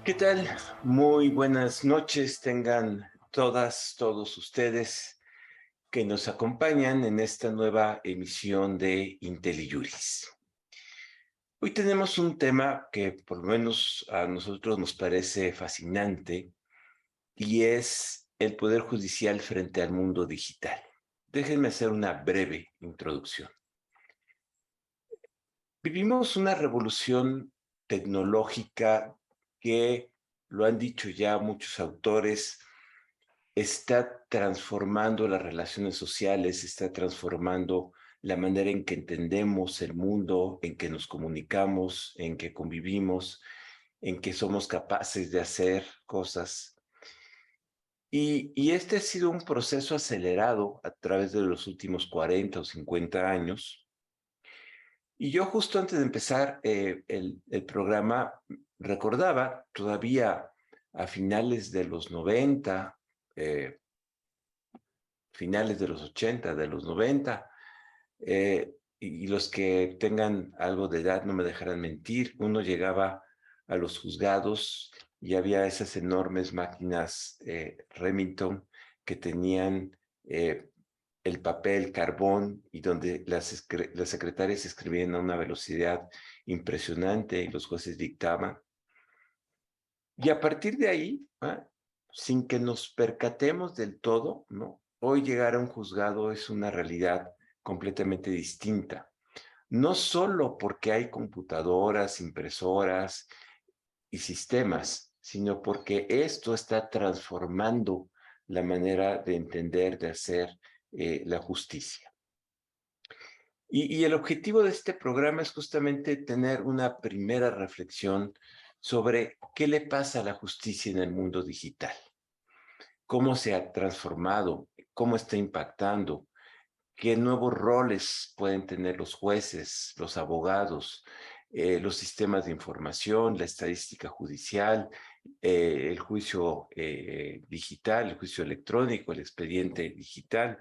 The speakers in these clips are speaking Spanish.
¿Qué tal? Muy buenas noches tengan todos ustedes que nos acompañan en esta nueva emisión de IntelliJuris. Hoy tenemos un tema que por lo menos a nosotros nos parece fascinante y es el Poder Judicial frente al mundo digital. Déjenme hacer una breve introducción. Vivimos una revolución tecnológica que, lo han dicho ya muchos autores, está transformando las relaciones sociales, está transformando la manera en que entendemos el mundo, en que nos comunicamos, en que convivimos, en que somos capaces de hacer cosas. Y este ha sido un proceso acelerado a través de los últimos 40 o 50 años. Y yo justo antes de empezar el programa recordaba todavía a finales de los 90, eh, finales de los 80, de los 90, y los que tengan algo de edad no me dejarán mentir, uno llegaba a los juzgados y había esas enormes máquinas Remington que tenían el papel, carbón, y donde las secretarias escribían a una velocidad impresionante y los jueces dictaban. Y a partir de ahí, sin que nos percatemos del todo, ¿no? Hoy llegar a un juzgado es una realidad completamente distinta. No solo porque hay computadoras, impresoras y sistemas, sino porque esto está transformando la manera de entender, de hacer la justicia. Y el objetivo de este programa es justamente tener una primera reflexión sobre qué le pasa a la justicia en el mundo digital, cómo se ha transformado, cómo está impactando, qué nuevos roles pueden tener los jueces, los abogados, los sistemas de información, la estadística judicial, el juicio digital, el juicio electrónico, el expediente digital.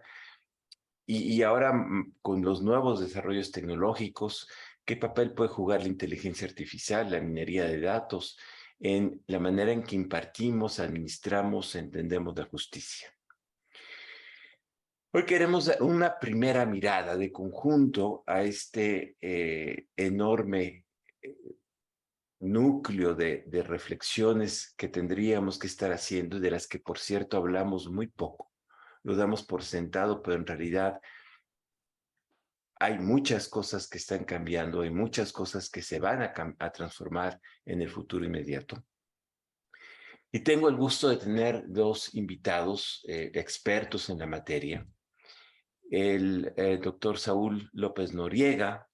Y ahora con los nuevos desarrollos tecnológicos, ¿qué papel puede jugar la inteligencia artificial, la minería de datos, en la manera en que impartimos, administramos, entendemos la justicia? Hoy queremos dar una primera mirada de conjunto a este enorme eh, núcleo de reflexiones que tendríamos que estar haciendo y de las que, por cierto, hablamos muy poco. Lo damos por sentado, pero en realidad hay muchas cosas que están cambiando, hay muchas cosas que se van a transformar en el futuro inmediato. Y tengo el gusto de tener dos invitados expertos en la materia. El doctor Saúl López Noriega,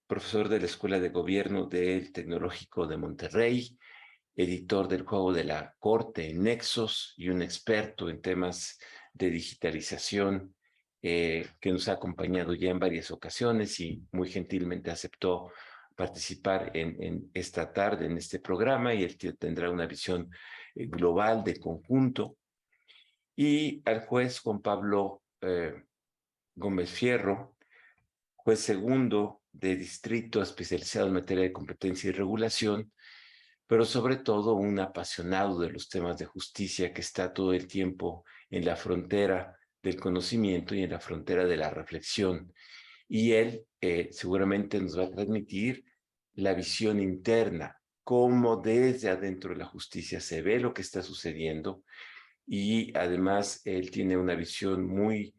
profesor de la Escuela de Gobierno del Tecnológico de Monterrey, editor del Juego de la Corte en Nexos y un experto en temas de digitalización que nos ha acompañado ya en varias ocasiones y muy gentilmente aceptó participar en esta tarde en este programa, y él tendrá una visión global de conjunto. Y al juez Juan Pablo Gómez Fierro, juez segundo de distrito especializado en materia de competencia y regulación, pero sobre todo un apasionado de los temas de justicia que está todo el tiempo en la frontera del conocimiento y en la frontera de la reflexión. Y él seguramente nos va a transmitir la visión interna, cómo desde adentro de la justicia se ve lo que está sucediendo, y además él tiene una visión muy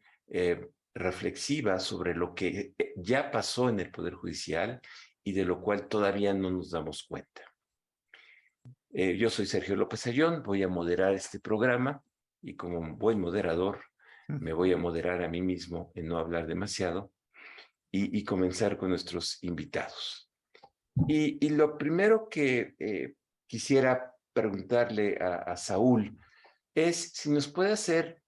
reflexiva sobre lo que ya pasó en el Poder Judicial y de lo cual todavía no nos damos cuenta. Yo soy Sergio López Ayón, voy a moderar este programa y como un buen moderador me voy a moderar a mí mismo en no hablar demasiado y comenzar con nuestros invitados. Y lo primero que quisiera preguntarle a Saúl es si nos puede hacer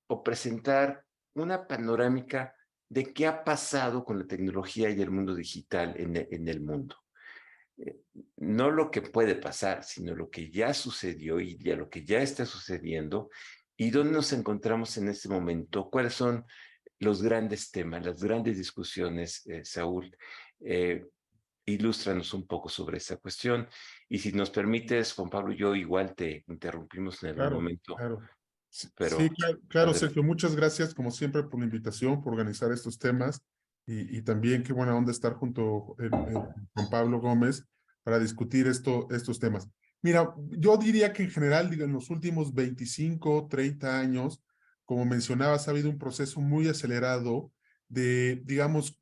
o presentar una panorámica de qué ha pasado con la tecnología y el mundo digital en el mundo. Eh, no lo que puede pasar, sino lo que ya sucedió y ya lo que ya está sucediendo y dónde nos encontramos en este momento, cuáles son los grandes temas, las grandes discusiones, Saúl, eh, ilústranos un poco sobre esta cuestión. Y si nos permites, Juan Pablo, yo igual te interrumpimos en algún Claro, momento, claro. Sí, sí, pero claro, claro, adelante. Sergio, muchas gracias como siempre por la invitación, por organizar estos temas y también qué buena onda estar junto con Pablo Gómez para discutir estos temas. Mira, yo diría que en general, digo, en los últimos 25, 30 años, como mencionabas, ha habido un proceso muy acelerado de, digamos,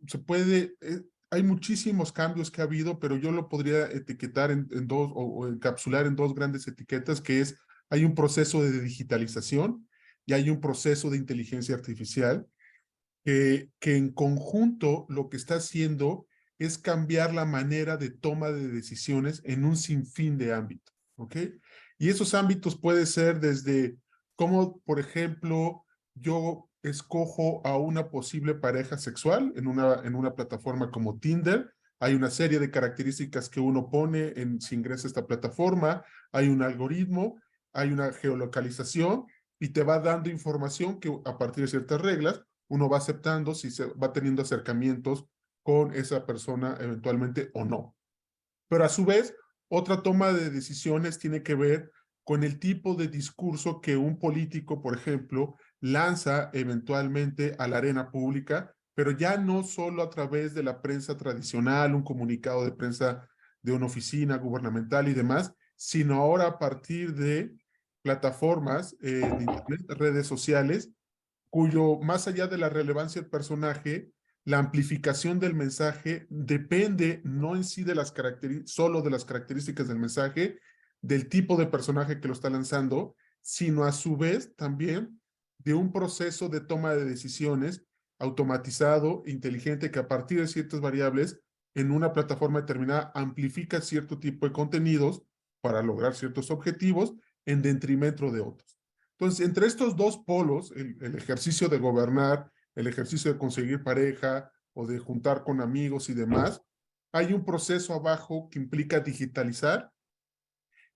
hay muchísimos cambios que ha habido, pero yo lo podría etiquetar en dos o encapsular en dos grandes etiquetas, que es hay un proceso de digitalización y hay un proceso de inteligencia artificial que en conjunto lo que está haciendo es cambiar la manera de toma de decisiones en un sinfín de ámbitos, ¿ok? Y esos ámbitos puede ser desde cómo, por ejemplo, yo escojo a una posible pareja sexual en una plataforma como Tinder. Hay una serie de características que uno pone si ingresa a esta plataforma, hay un algoritmo, hay una geolocalización y te va dando información que a partir de ciertas reglas uno va aceptando si se va teniendo acercamientos con esa persona eventualmente o no. Pero a su vez, otra toma de decisiones tiene que ver con el tipo de discurso que un político, por ejemplo, lanza eventualmente a la arena pública, pero ya no solo a través de la prensa tradicional, un comunicado de prensa de una oficina gubernamental y demás, sino ahora a partir de plataformas de internet, redes sociales, cuyo más allá de la relevancia del personaje, la amplificación del mensaje depende no en sí de solo de las características del mensaje, del tipo de personaje que lo está lanzando, sino a su vez también de un proceso de toma de decisiones automatizado, inteligente, que a partir de ciertas variables en una plataforma determinada amplifica cierto tipo de contenidos para lograr ciertos objetivos en detrimento de otros. Entonces, entre estos dos polos, el ejercicio de gobernar, el ejercicio de conseguir pareja o de juntar con amigos y demás, hay un proceso abajo que implica digitalizar,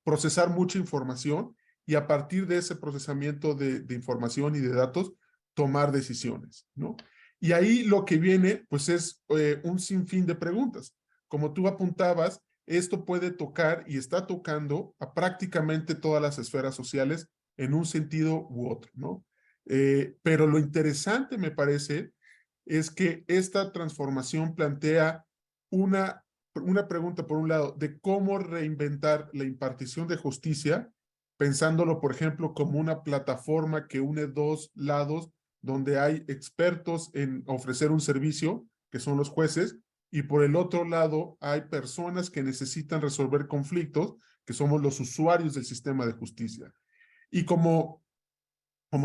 procesar mucha información y a partir de ese procesamiento de información y de datos, tomar decisiones, ¿no? Y ahí lo que viene, pues es un sinfín de preguntas. Como tú apuntabas, esto puede tocar y está tocando a prácticamente todas las esferas sociales en un sentido u otro, ¿no? Pero lo interesante, me parece, es que esta transformación plantea una pregunta, por un lado, de cómo reinventar la impartición de justicia, pensándolo, por ejemplo, como una plataforma que une dos lados donde hay expertos en ofrecer un servicio, que son los jueces, y por el otro lado hay personas que necesitan resolver conflictos, que somos los usuarios del sistema de justicia. Y como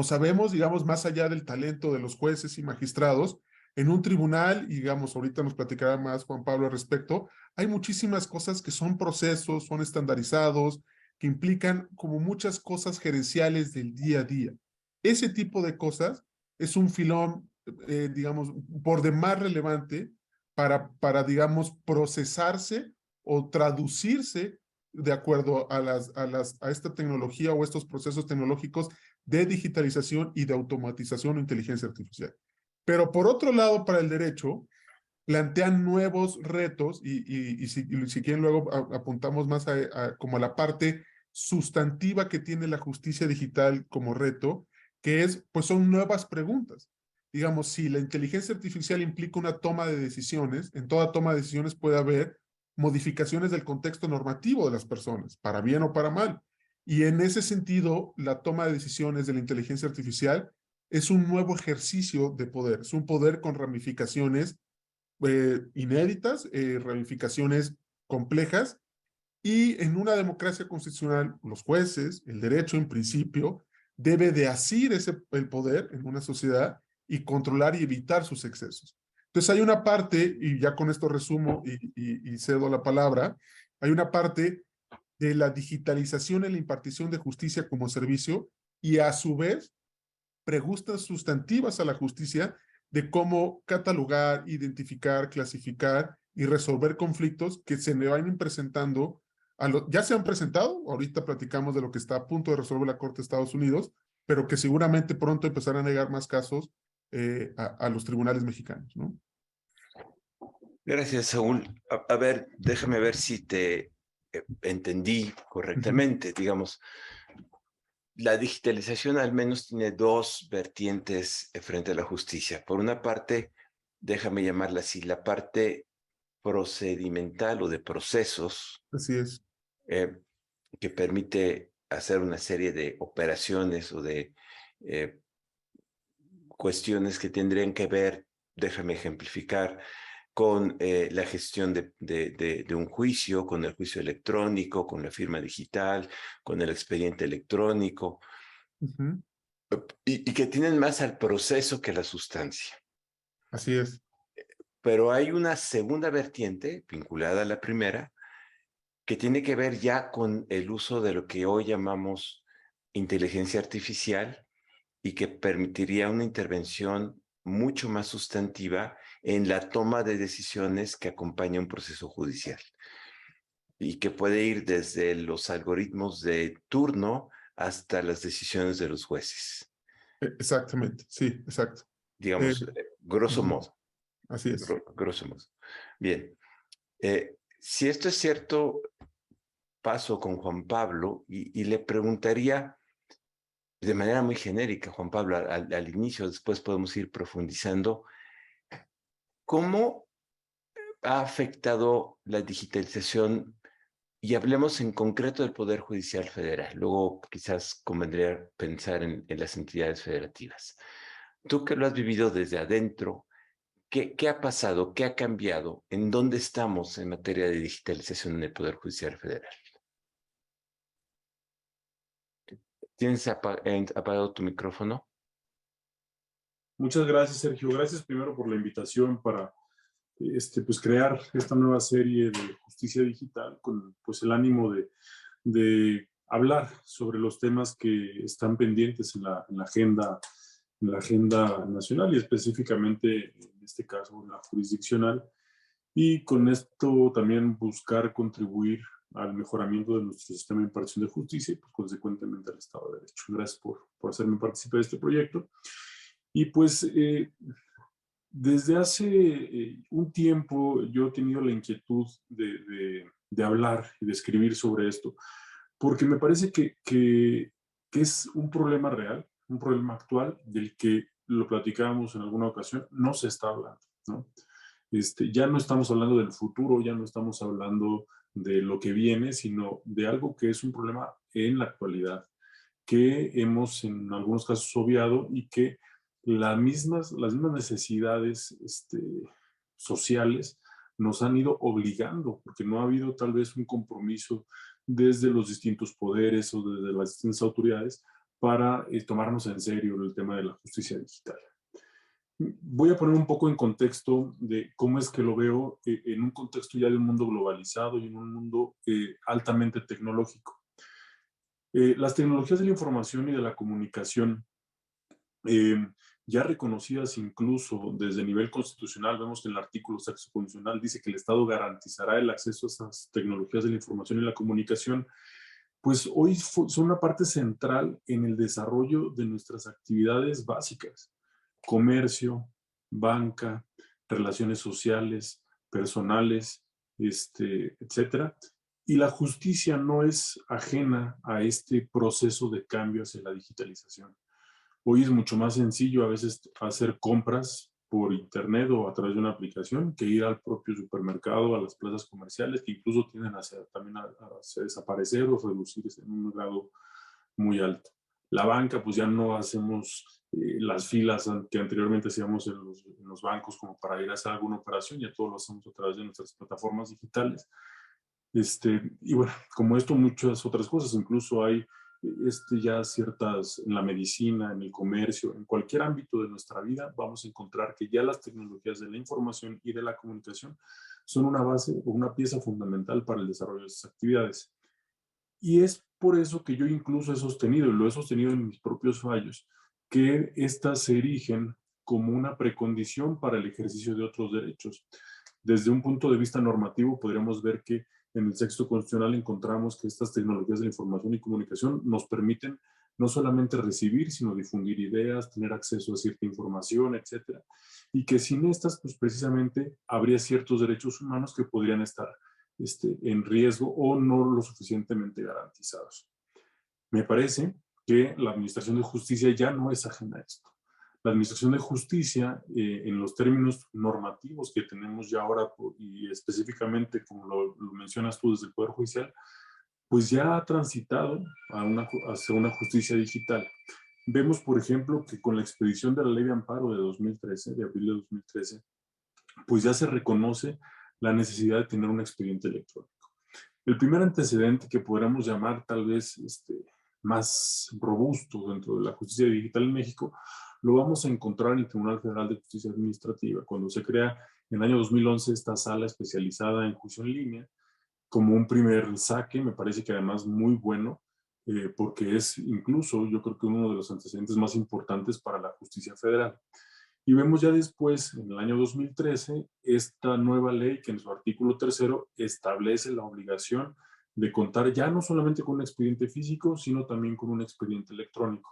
sabemos, digamos, más allá del talento de los jueces y magistrados, en un tribunal, y digamos, ahorita nos platicará más Juan Pablo al respecto, hay muchísimas cosas que son procesos, son estandarizados, que implican como muchas cosas gerenciales del día a día. Ese tipo de cosas es un filón, digamos, por demás relevante digamos, procesarse o traducirse de acuerdo a esta tecnología o estos procesos tecnológicos de digitalización y de automatización o inteligencia artificial. Pero por otro lado, para el derecho, plantean nuevos retos si quieren luego apuntamos más como a la parte sustantiva que tiene la justicia digital como reto, que pues son nuevas preguntas. Digamos, si la inteligencia artificial implica una toma de decisiones, en toda toma de decisiones puede haber modificaciones del contexto normativo de las personas, para bien o para mal. Y en ese sentido, la toma de decisiones de la inteligencia artificial es un nuevo ejercicio de poder, es un poder con ramificaciones inéditas, ramificaciones complejas, y en una democracia constitucional, los jueces, el derecho en principio, debe de asir el poder en una sociedad y controlar y evitar sus excesos. Entonces hay una parte, y ya con esto resumo y cedo la palabra, hay una parte de la digitalización en la impartición de justicia como servicio y a su vez preguntas sustantivas a la justicia de cómo catalogar, identificar, clasificar y resolver conflictos que se le van presentando, ya se han presentado, ahorita platicamos de lo que está a punto de resolver la Corte de Estados Unidos, pero que seguramente pronto empezarán a negar más casos a los tribunales mexicanos, ¿no? Gracias, Saúl. A ver, déjame ver si te entendí Ujú. correctamente. Digamos, la digitalización al menos tiene dos vertientes frente a la justicia. Por una parte, déjame llamarla así, la parte procedimental o de procesos Así es. eh, que permite hacer una serie de operaciones o de eh, cuestiones que tendrían que ver, déjame ejemplificar, con la gestión de un juicio, con el juicio electrónico, con la firma digital, con el expediente electrónico, Ujú. y que tienen más al proceso que la sustancia. Así es. Pero hay una segunda vertiente vinculada a la primera que tiene que ver ya con el uso de lo que hoy llamamos inteligencia artificial y que permitiría una intervención mucho más sustantiva en la toma de decisiones que acompaña un proceso judicial y que puede ir desde los algoritmos de turno hasta las decisiones de los jueces, Exactamente. Sí, exacto. Eh, digamos, grosso ujú. modo, Así es. grosso modo. Bien, si esto es cierto, paso con Juan Pablo y le preguntaría de manera muy genérica, Juan Pablo, al inicio, después podemos ir profundizando, ¿cómo ha afectado la digitalización? Y hablemos en concreto del Poder Judicial Federal. Luego quizás convendría pensar en las entidades federativas. Tú que lo has vivido desde adentro, ¿qué ha pasado? ¿Qué ha cambiado? ¿En dónde estamos en materia de digitalización en el Poder Judicial Federal? ¿Tienes apagado tu micrófono? Muchas gracias, Sergio. Gracias primero por la invitación para pues, crear esta nueva serie de justicia digital con pues, el ánimo de hablar sobre los temas que están pendientes en la agenda nacional y específicamente, en este caso, en la jurisdiccional. Y con esto también buscar contribuir al mejoramiento de nuestro sistema de impartición de justicia y, pues, consecuentemente, al Estado de Derecho. Gracias por hacerme participar de este proyecto. Y pues desde hace un tiempo yo he tenido la inquietud de hablar y de escribir sobre esto, porque me parece que es un problema real, un problema actual del que lo platicábamos en alguna ocasión, no se está hablando, ¿no? Ya no estamos hablando del futuro, ya no estamos hablando de lo que viene, sino de algo que es un problema en la actualidad, que hemos en algunos casos obviado y que las mismas necesidades sociales nos han ido obligando, porque no ha habido tal vez un compromiso desde los distintos poderes o desde las distintas autoridades para tomarnos en serio el tema de la justicia digital. Voy a poner un poco en contexto de cómo es que lo veo en un contexto ya de un mundo globalizado y en un mundo altamente tecnológico. Las tecnologías de la información y de la comunicación, eh, ya reconocidas incluso desde el nivel constitucional, vemos que en el artículo sexto constitucional dice que el Estado garantizará el acceso a esas tecnologías de la información y la comunicación, pues hoy son una parte central en el desarrollo de nuestras actividades básicas: comercio, banca, relaciones sociales, personales, etcétera. Y la justicia no es ajena a este proceso de cambio hacia la digitalización. Hoy es mucho más sencillo a veces hacer compras por internet o a través de una aplicación que ir al propio supermercado, a las plazas comerciales, que incluso tienden también a desaparecer o reducirse en un grado muy alto. La banca, pues ya no hacemos las filas que anteriormente hacíamos en los bancos como para ir a hacer alguna operación, ya todo lo hacemos a través de nuestras plataformas digitales. Y bueno, como esto, muchas otras cosas, incluso hay ya ciertas, en la medicina, en el comercio, en cualquier ámbito de nuestra vida, vamos a encontrar que ya las tecnologías de la información y de la comunicación son una base o una pieza fundamental para el desarrollo de esas actividades. Y es por eso que yo incluso he sostenido, y lo he sostenido en mis propios fallos, que estas se erigen como una precondición para el ejercicio de otros derechos. Desde un punto de vista normativo, podríamos ver que en el texto constitucional encontramos que estas tecnologías de la información y comunicación nos permiten no solamente recibir, sino difundir ideas, tener acceso a cierta información, etcétera. Y que sin estas, pues precisamente habría ciertos derechos humanos que podrían estar en riesgo o no lo suficientemente garantizados. Me parece que la Administración de Justicia ya no es ajena a esto. La Administración de Justicia, en los términos normativos que tenemos ya ahora, y específicamente como lo mencionas tú desde el Poder Judicial, pues ya ha transitado hacia una justicia digital. Vemos, por ejemplo, que con la expedición de la Ley de Amparo de 2013, de abril de 2013, pues ya se reconoce la necesidad de tener un expediente electrónico. El primer antecedente que podríamos llamar tal vez más robusto dentro de la justicia digital en México, lo vamos a encontrar en el Tribunal Federal de Justicia Administrativa, cuando se crea en el año 2011 esta sala especializada en juicio en línea, como un primer saque, me parece que además muy bueno, porque es incluso, yo creo que uno de los antecedentes más importantes para la justicia federal. Y vemos ya después, en el año 2013, esta nueva ley que en su artículo 3º establece la obligación de contar ya no solamente con un expediente físico, sino también con un expediente electrónico.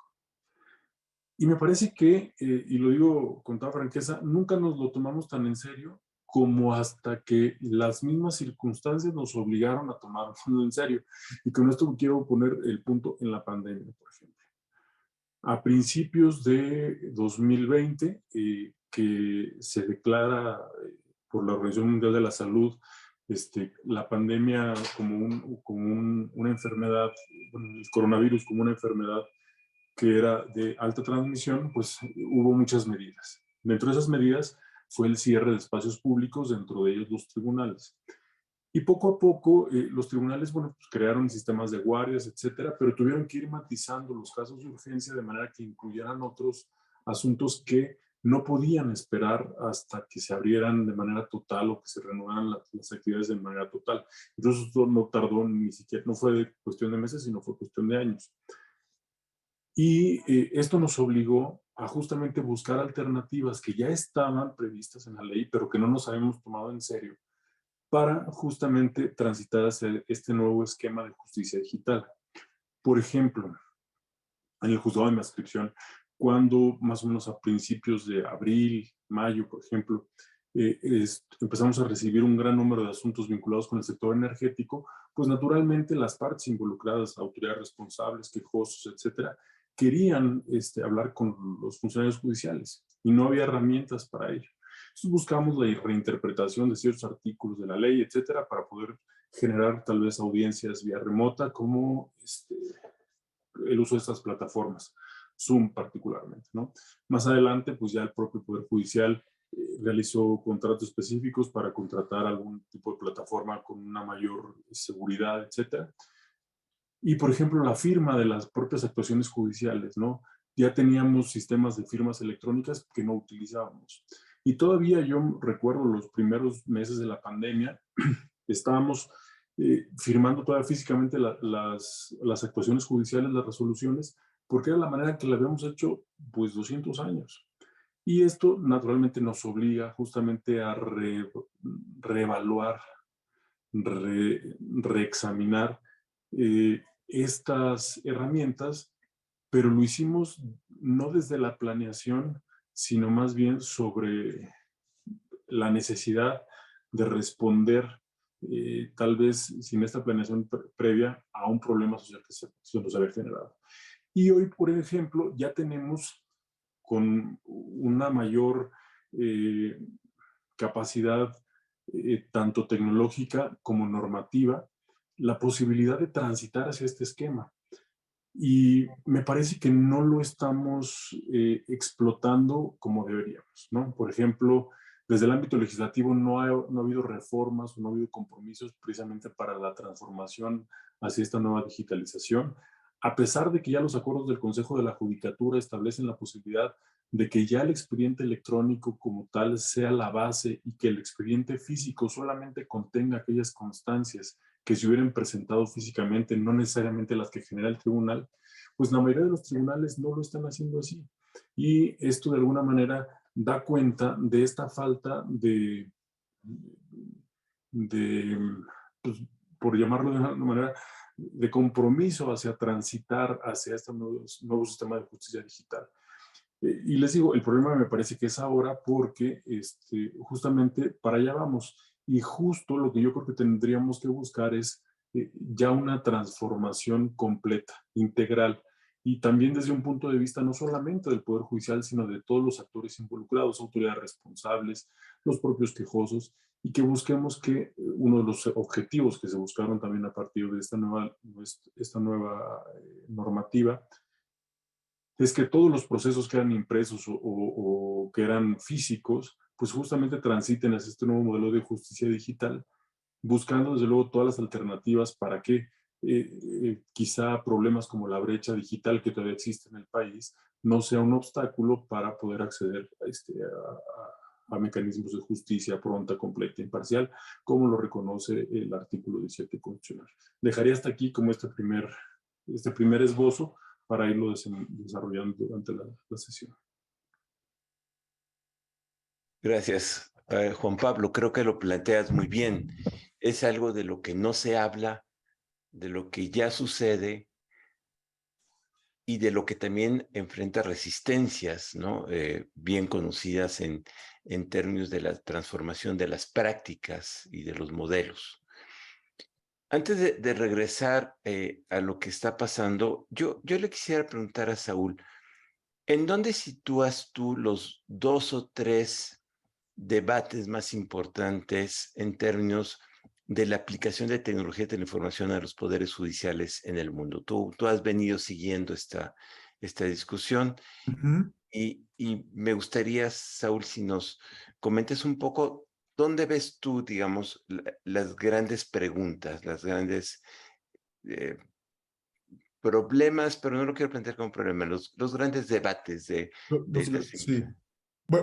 Y me parece que, y lo digo con toda franqueza, nunca nos lo tomamos tan en serio como hasta que las mismas circunstancias nos obligaron a tomarlo en serio. Y con esto quiero poner el punto en la pandemia, por ejemplo. A principios de 2020, que se declara por la Organización Mundial de la Salud la pandemia como una enfermedad, bueno, el coronavirus como una enfermedad que era de alta transmisión, pues hubo muchas medidas. Dentro de esas medidas fue el cierre de espacios públicos, dentro de ellos los tribunales. Y poco a poco los tribunales, bueno, pues crearon sistemas de guardias, etcétera, pero tuvieron que ir matizando los casos de urgencia de manera que incluyeran otros asuntos que no podían esperar hasta que se abrieran de manera total o que se renovaran las actividades de manera total. Entonces esto no tardó ni siquiera, no fue cuestión de meses, sino fue cuestión de años. Y esto nos obligó a justamente buscar alternativas que ya estaban previstas en la ley, pero que no nos habíamos tomado en serio, para justamente transitar hacia este nuevo esquema de justicia digital. Por ejemplo, en el juzgado de inscripción, cuando más o menos a principios de abril, mayo, por ejemplo, empezamos a recibir un gran número de asuntos vinculados con el sector energético, pues naturalmente las partes involucradas, autoridades responsables, quejosos, etcétera, querían hablar con los funcionarios judiciales y no había herramientas para ello. Entonces buscamos la reinterpretación de ciertos artículos de la ley, etcétera, para poder generar tal vez audiencias vía remota, como el uso de estas plataformas, Zoom particularmente, ¿no? Más adelante, pues ya el propio Poder Judicial realizó contratos específicos para contratar algún tipo de plataforma con una mayor seguridad, etcétera. Y, por ejemplo, la firma de las propias actuaciones judiciales, ¿no? Ya teníamos sistemas de firmas electrónicas que no utilizábamos. Y todavía yo recuerdo los primeros meses de la pandemia, estábamos firmando todavía físicamente las actuaciones judiciales, las resoluciones, porque era la manera en que la habíamos hecho, pues, 200 años. Y esto, naturalmente, nos obliga justamente a reevaluar, reexaminar estas herramientas, pero lo hicimos no desde la planeación, sino más bien sobre la necesidad de responder, tal vez sin esta planeación previa, a un problema social que se nos había generado. Y hoy, por ejemplo, ya tenemos con una mayor capacidad tanto tecnológica como normativa, la posibilidad de transitar hacia este esquema. Y me parece que no lo estamos explotando como deberíamos, ¿no? Por ejemplo, desde el ámbito legislativo no ha habido reformas, no ha habido compromisos precisamente para la transformación hacia esta nueva digitalización, a pesar de que ya los acuerdos del Consejo de la Judicatura establecen la posibilidad de que ya el expediente electrónico como tal sea la base y que el expediente físico solamente contenga aquellas constancias que se hubieran presentado físicamente, no necesariamente las que genera el tribunal, pues la mayoría de los tribunales no lo están haciendo así. Y esto de alguna manera da cuenta de esta falta de pues, por llamarlo de una manera, de compromiso hacia transitar hacia este nuevo sistema de justicia digital. Y les digo, el problema me parece que es ahora porque justamente para allá vamos. Y justo lo que yo creo que tendríamos que buscar es ya una transformación completa, integral. Y también desde un punto de vista no solamente del Poder Judicial, sino de todos los actores involucrados, autoridades responsables, los propios quejosos, y que busquemos que uno de los objetivos que se buscaron también a partir de esta nueva normativa es que todos los procesos que eran impresos o que eran físicos, pues justamente transiten hacia este nuevo modelo de justicia digital, buscando desde luego todas las alternativas para que quizá problemas como la brecha digital que todavía existe en el país no sea un obstáculo para poder acceder a mecanismos de justicia pronta, completa e imparcial, como lo reconoce el artículo 17 constitucional. Dejaría hasta aquí como este primer esbozo para irlo desarrollando durante la sesión. Gracias, Juan Pablo. Creo que lo planteas muy bien. Es algo de lo que no se habla, de lo que ya sucede y de lo que también enfrenta resistencias, ¿no? Bien conocidas en términos de la transformación de las prácticas y de los modelos. Antes de regresar a lo que está pasando, yo le quisiera preguntar a Saúl, ¿en dónde sitúas tú los 2 o 3 debates más importantes en términos de la aplicación de tecnología de la información a los poderes judiciales en el mundo? Tú has venido siguiendo esta discusión y me gustaría, Saúl, si nos comentes un poco, ¿dónde ves tú, digamos, las grandes preguntas, las grandes problemas, pero no lo quiero plantear como problema, los grandes debates de Sí.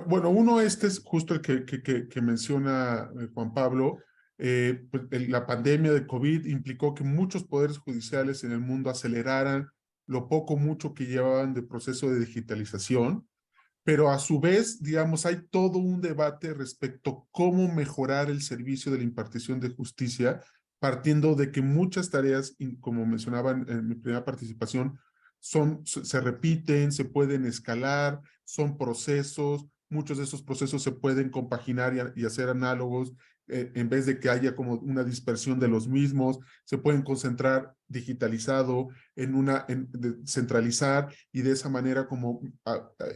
Bueno, uno es justo el que menciona Juan Pablo. Pues, la pandemia de COVID implicó que muchos poderes judiciales en el mundo aceleraran lo poco mucho que llevaban de proceso de digitalización, pero a su vez, digamos, hay todo un debate respecto a cómo mejorar el servicio de la impartición de justicia, partiendo de que muchas tareas, como mencionaba en mi primera participación, se repiten, se pueden escalar, son procesos, muchos de esos procesos se pueden compaginar y hacer análogos, en vez de que haya como una dispersión de los mismos, se pueden concentrar digitalizado centralizar y de esa manera como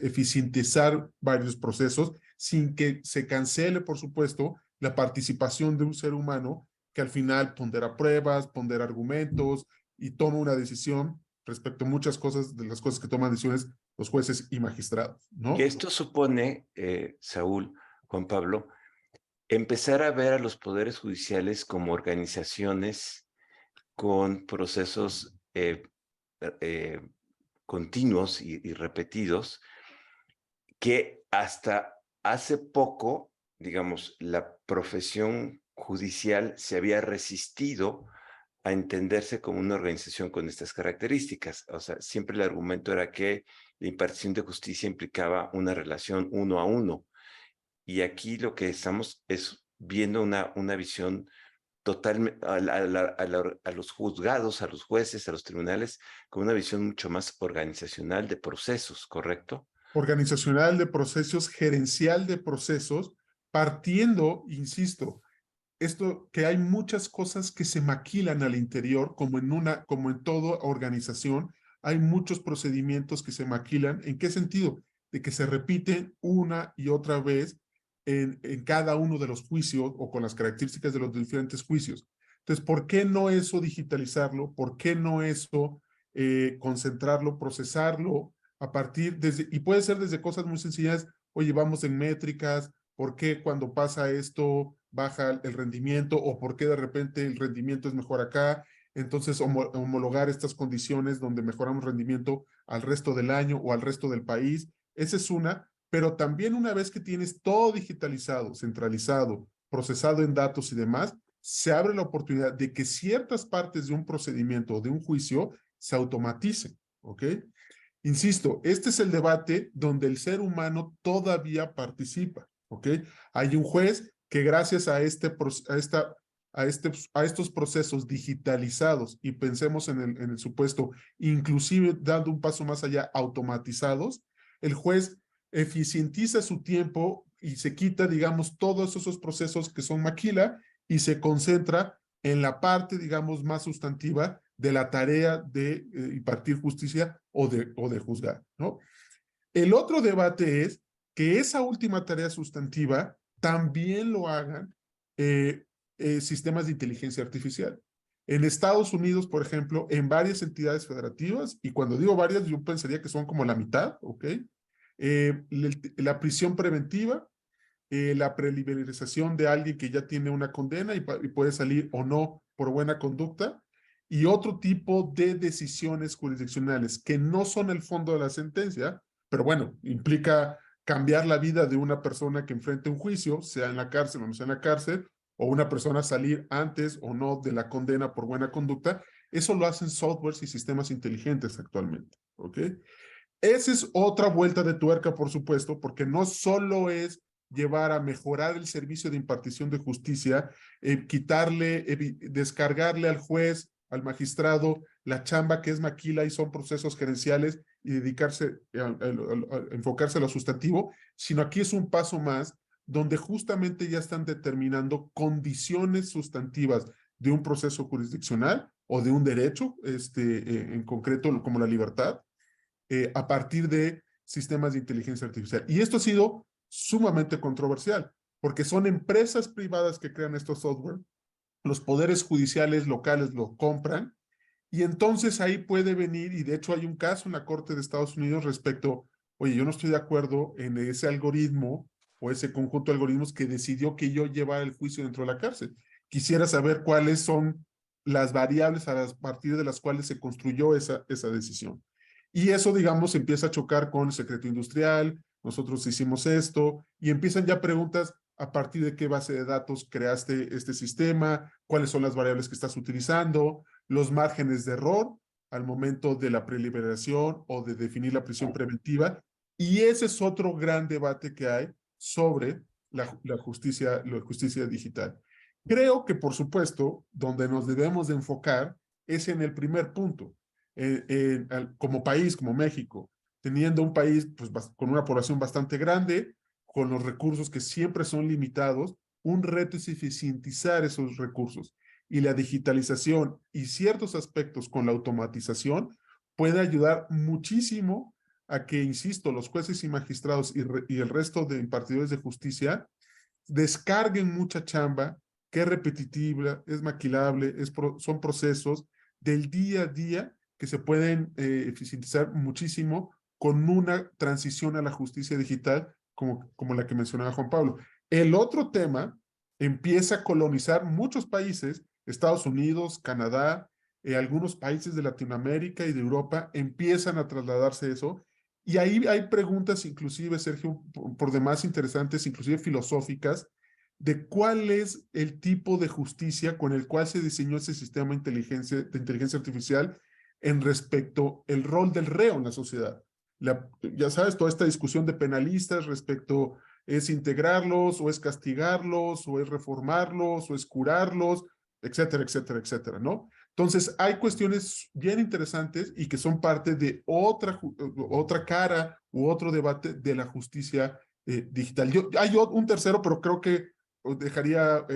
eficientizar varios procesos sin que se cancele, por supuesto, la participación de un ser humano que al final pondera pruebas, pondera argumentos y toma una decisión respecto a muchas cosas, de las cosas que toman decisiones los jueces y magistrados, ¿no? Que esto supone, Saúl, Juan Pablo, empezar a ver a los poderes judiciales como organizaciones con procesos continuos y repetidos, que hasta hace poco, digamos, la profesión judicial se había resistido a entenderse como una organización con estas características. O sea, siempre el argumento era que la impartición de justicia implicaba una relación uno a uno. Y aquí lo que estamos es viendo una visión totalmente a los juzgados, a los jueces, a los tribunales, con una visión mucho más organizacional de procesos, ¿correcto? Organizacional de procesos, gerencial de procesos, partiendo, insisto, esto que hay muchas cosas que se maquilan al interior, como en toda organización, hay muchos procedimientos que se maquilan. ¿En qué sentido? De que se repiten una y otra vez en cada uno de los juicios o con las características de los diferentes juicios. Entonces, ¿por qué no eso digitalizarlo? ¿Por qué no eso concentrarlo, procesarlo a partir y puede ser desde cosas muy sencillas, oye, vamos en métricas, ¿por qué cuando pasa esto baja el rendimiento o por qué de repente el rendimiento es mejor acá? Entonces, homologar estas condiciones donde mejoramos rendimiento al resto del año o al resto del país. Esa es una, pero también una vez que tienes todo digitalizado, centralizado, procesado en datos y demás, se abre la oportunidad de que ciertas partes de un procedimiento o de un juicio se automaticen, ¿ok? Insisto, este es el debate donde el ser humano todavía participa, ¿ok? Hay un juez que gracias a esta a estos procesos digitalizados y pensemos en el supuesto, inclusive dando un paso más allá, automatizados, el juez eficientiza su tiempo y se quita, digamos, todos esos procesos que son maquila y se concentra en la parte, digamos, más sustantiva de la tarea de impartir justicia o de juzgar, ¿no? El otro debate es que esa última tarea sustantiva también lo hagan sistemas de inteligencia artificial. En Estados Unidos, por ejemplo, en varias entidades federativas, y cuando digo varias, yo pensaría que son como la mitad, ¿ok? La prisión preventiva, la preliberalización de alguien que ya tiene una condena y puede salir o no por buena conducta, y otro tipo de decisiones jurisdiccionales que no son el fondo de la sentencia, pero bueno, implica cambiar la vida de una persona que enfrente un juicio, sea en la cárcel o no sea en la cárcel, o una persona salir antes o no de la condena por buena conducta. Eso lo hacen softwares y sistemas inteligentes actualmente, ¿ok? Esa es otra vuelta de tuerca, por supuesto, porque no solo es llevar a mejorar el servicio de impartición de justicia, descargarle al juez, al magistrado, la chamba que es maquila y son procesos gerenciales y dedicarse, enfocarse a lo sustantivo, sino aquí es un paso más donde justamente ya están determinando condiciones sustantivas de un proceso jurisdiccional o de un derecho, en concreto como la libertad, a partir de sistemas de inteligencia artificial. Y esto ha sido sumamente controversial, porque son empresas privadas que crean estos software, los poderes judiciales locales lo compran, y entonces ahí puede venir, y de hecho hay un caso en la Corte de Estados Unidos respecto, oye, yo no estoy de acuerdo en ese algoritmo o ese conjunto de algoritmos que decidió que yo llevara el juicio dentro de la cárcel. Quisiera saber cuáles son las variables a partir de las cuales se construyó esa decisión. Y eso, digamos, empieza a chocar con el secreto industrial, nosotros hicimos esto, y empiezan ya preguntas a partir de qué base de datos creaste este sistema, cuáles son las variables que estás utilizando, los márgenes de error al momento de la preliberación o de definir la prisión preventiva. Y ese es otro gran debate que hay sobre la justicia digital. Creo que, por supuesto, donde nos debemos de enfocar es en el primer punto. Como país, como México, teniendo un país pues, con una población bastante grande, con los recursos que siempre son limitados, un reto es eficientizar esos recursos. Y la digitalización y ciertos aspectos con la automatización puede ayudar muchísimo a que, insisto, los jueces y magistrados y el resto de impartidores de justicia descarguen mucha chamba que es repetitiva, es maquilable, son procesos del día a día que se pueden eficientizar muchísimo con una transición a la justicia digital como la que mencionaba Juan Pablo. El otro tema empieza a colonizar muchos países, Estados Unidos, Canadá, algunos países de Latinoamérica y de Europa empiezan a trasladarse eso. Y ahí hay preguntas, inclusive, Sergio, por demás interesantes, inclusive filosóficas, de cuál es el tipo de justicia con el cual se diseñó ese sistema de inteligencia artificial en respecto al rol del reo en la sociedad. Ya sabes, toda esta discusión de penalistas respecto es integrarlos o es castigarlos o es reformarlos o es curarlos, etcétera, etcétera, etcétera, ¿no? Entonces, hay cuestiones bien interesantes y que son parte de otra cara u otro debate de la justicia digital. Hay un tercero, pero creo que dejaría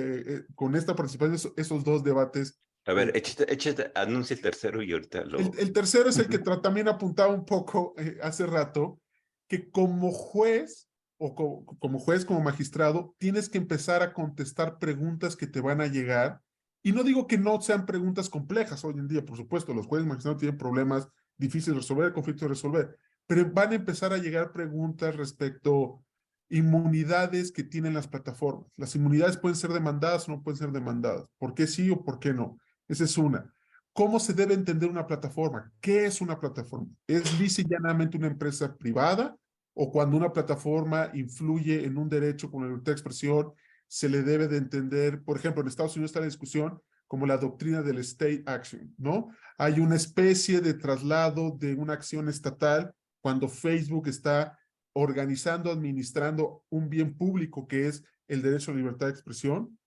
con esta participación esos dos debates. A ver, échate, anuncia el tercero y ahorita lo... El tercero es el que también apuntaba un poco hace rato, que como juez o como magistrado, tienes que empezar a contestar preguntas que te van a llegar. Y no digo que no sean preguntas complejas hoy en día, por supuesto, los jueces magistrados tienen problemas difíciles de resolver, conflictos de resolver, pero van a empezar a llegar preguntas respecto inmunidades que tienen las plataformas. Las inmunidades pueden ser demandadas o no pueden ser demandadas. ¿Por qué sí o por qué no? Esa es una. ¿Cómo se debe entender una plataforma? ¿Qué es una plataforma? ¿Es lisa y llanamente una empresa privada? ¿O cuando una plataforma influye en un derecho con la libertad de expresión, se le debe de entender? Por ejemplo, en Estados Unidos está la discusión como la doctrina del state action, ¿no? Hay una especie de traslado de una acción estatal cuando Facebook está organizando, administrando un bien público que es el derecho a la libertad de expresión.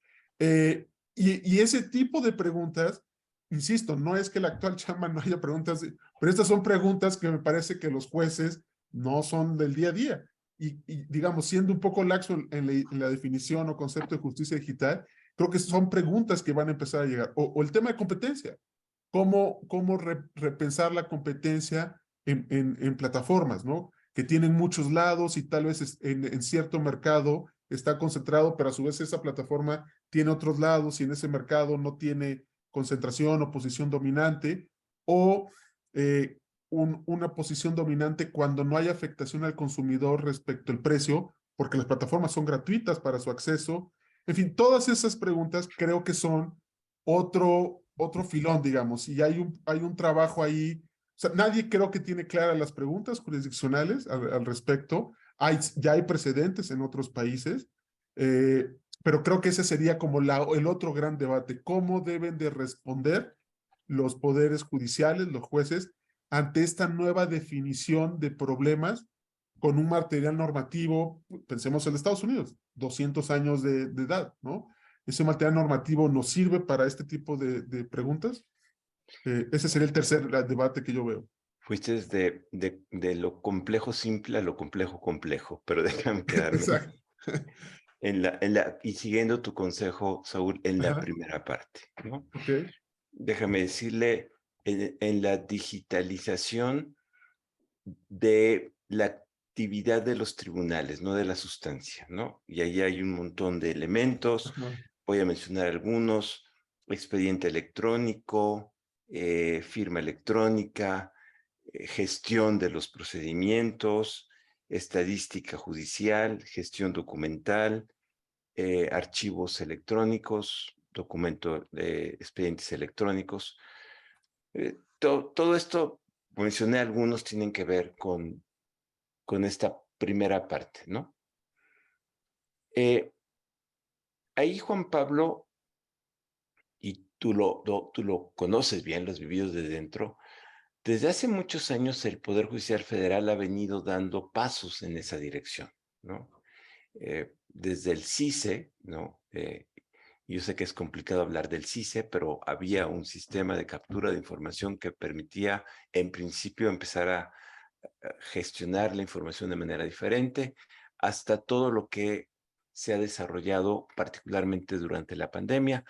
Y ese tipo de preguntas, insisto, no es que la actual chamba no haya preguntas, pero estas son preguntas que me parece que los jueces no son del día a día. Y digamos, siendo un poco laxo en la definición o concepto de justicia digital, creo que son preguntas que van a empezar a llegar. O el tema de competencia. ¿Cómo repensar la competencia en plataformas, ¿no? Que tienen muchos lados y tal vez en cierto mercado está concentrado, pero a su vez esa plataforma tiene otros lados y en ese mercado no tiene concentración o posición dominante, o una posición dominante cuando no hay afectación al consumidor respecto al precio, porque las plataformas son gratuitas para su acceso. En fin, todas esas preguntas creo que son otro filón, digamos, y hay un trabajo ahí. O sea, nadie creo que tiene claras las preguntas jurisdiccionales al respecto. Ya hay precedentes en otros países, pero creo que ese sería como el otro gran debate. ¿Cómo deben de responder los poderes judiciales, los jueces, ante esta nueva definición de problemas con un material normativo? Pensemos en Estados Unidos, 200 años de edad, ¿no? ¿Ese material normativo nos sirve para este tipo de preguntas? Ese sería el tercer debate que yo veo. Fuiste de lo complejo simple a lo complejo complejo, pero déjame quedarme Exacto. y siguiendo tu consejo, Saúl, en la Ajá, primera parte, ¿no? ok. Déjame decirle, en la digitalización de la actividad de los tribunales, no de la sustancia, ¿no? Y ahí hay un montón de elementos, Ajá. voy a mencionar algunos: expediente electrónico, firma electrónica, gestión de los procedimientos, estadística judicial, gestión documental, archivos electrónicos, expedientes electrónicos. Todo esto, mencioné algunos, tienen que ver con esta primera parte, ¿no? Ahí, Juan Pablo, y tú lo conoces bien, lo has vivido de dentro, desde hace muchos años el Poder Judicial Federal ha venido dando pasos en esa dirección, ¿no? Desde el CICE, ¿no? Yo sé que es complicado hablar del CICE, pero había un sistema de captura de información que permitía, en principio, empezar a gestionar la información de manera diferente, hasta todo lo que se ha desarrollado particularmente durante la pandemia,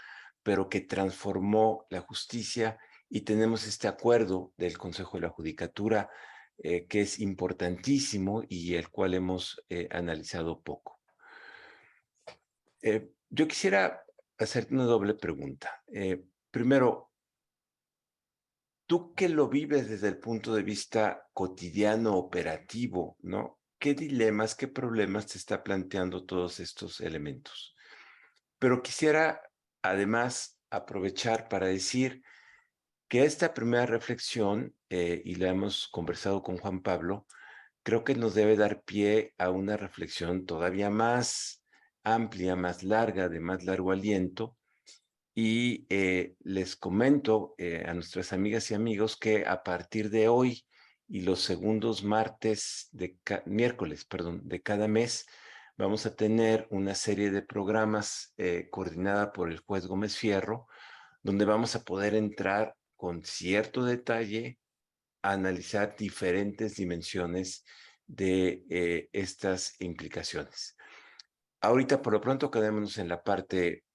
pero que transformó la justicia, y tenemos este acuerdo del Consejo de la Judicatura que es importantísimo y el cual hemos analizado poco. Yo quisiera hacerte una doble pregunta. Primero, tú que lo vives desde el punto de vista cotidiano, operativo, ¿no? ¿Qué dilemas, qué problemas te está planteando todos estos elementos? Pero quisiera además aprovechar para decir que esta primera reflexión, y la hemos conversado con Juan Pablo, creo que nos debe dar pie a una reflexión todavía más amplia, más larga, de más largo aliento. Y les comento a nuestras amigas y amigos que a partir de hoy y los segundos miércoles, perdón, de cada mes, vamos a tener una serie de programas coordinada por el juez Gómez Fierro, donde vamos a poder entrar con cierto detalle a analizar diferentes dimensiones de estas implicaciones. Ahorita, por lo pronto, quedémonos en la parte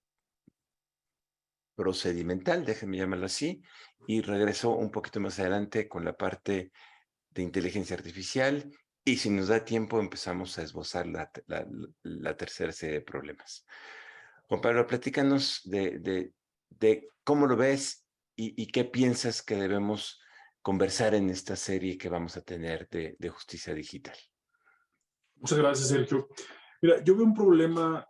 procedimental, déjenme llamarlo así, y regreso un poquito más adelante con la parte de inteligencia artificial, y si nos da tiempo empezamos a esbozar la tercera serie de problemas. Juan Pablo, platícanos de cómo lo ves y qué piensas que debemos conversar en esta serie que vamos a tener de justicia digital. Muchas gracias, Sergio. Mira, yo veo un problema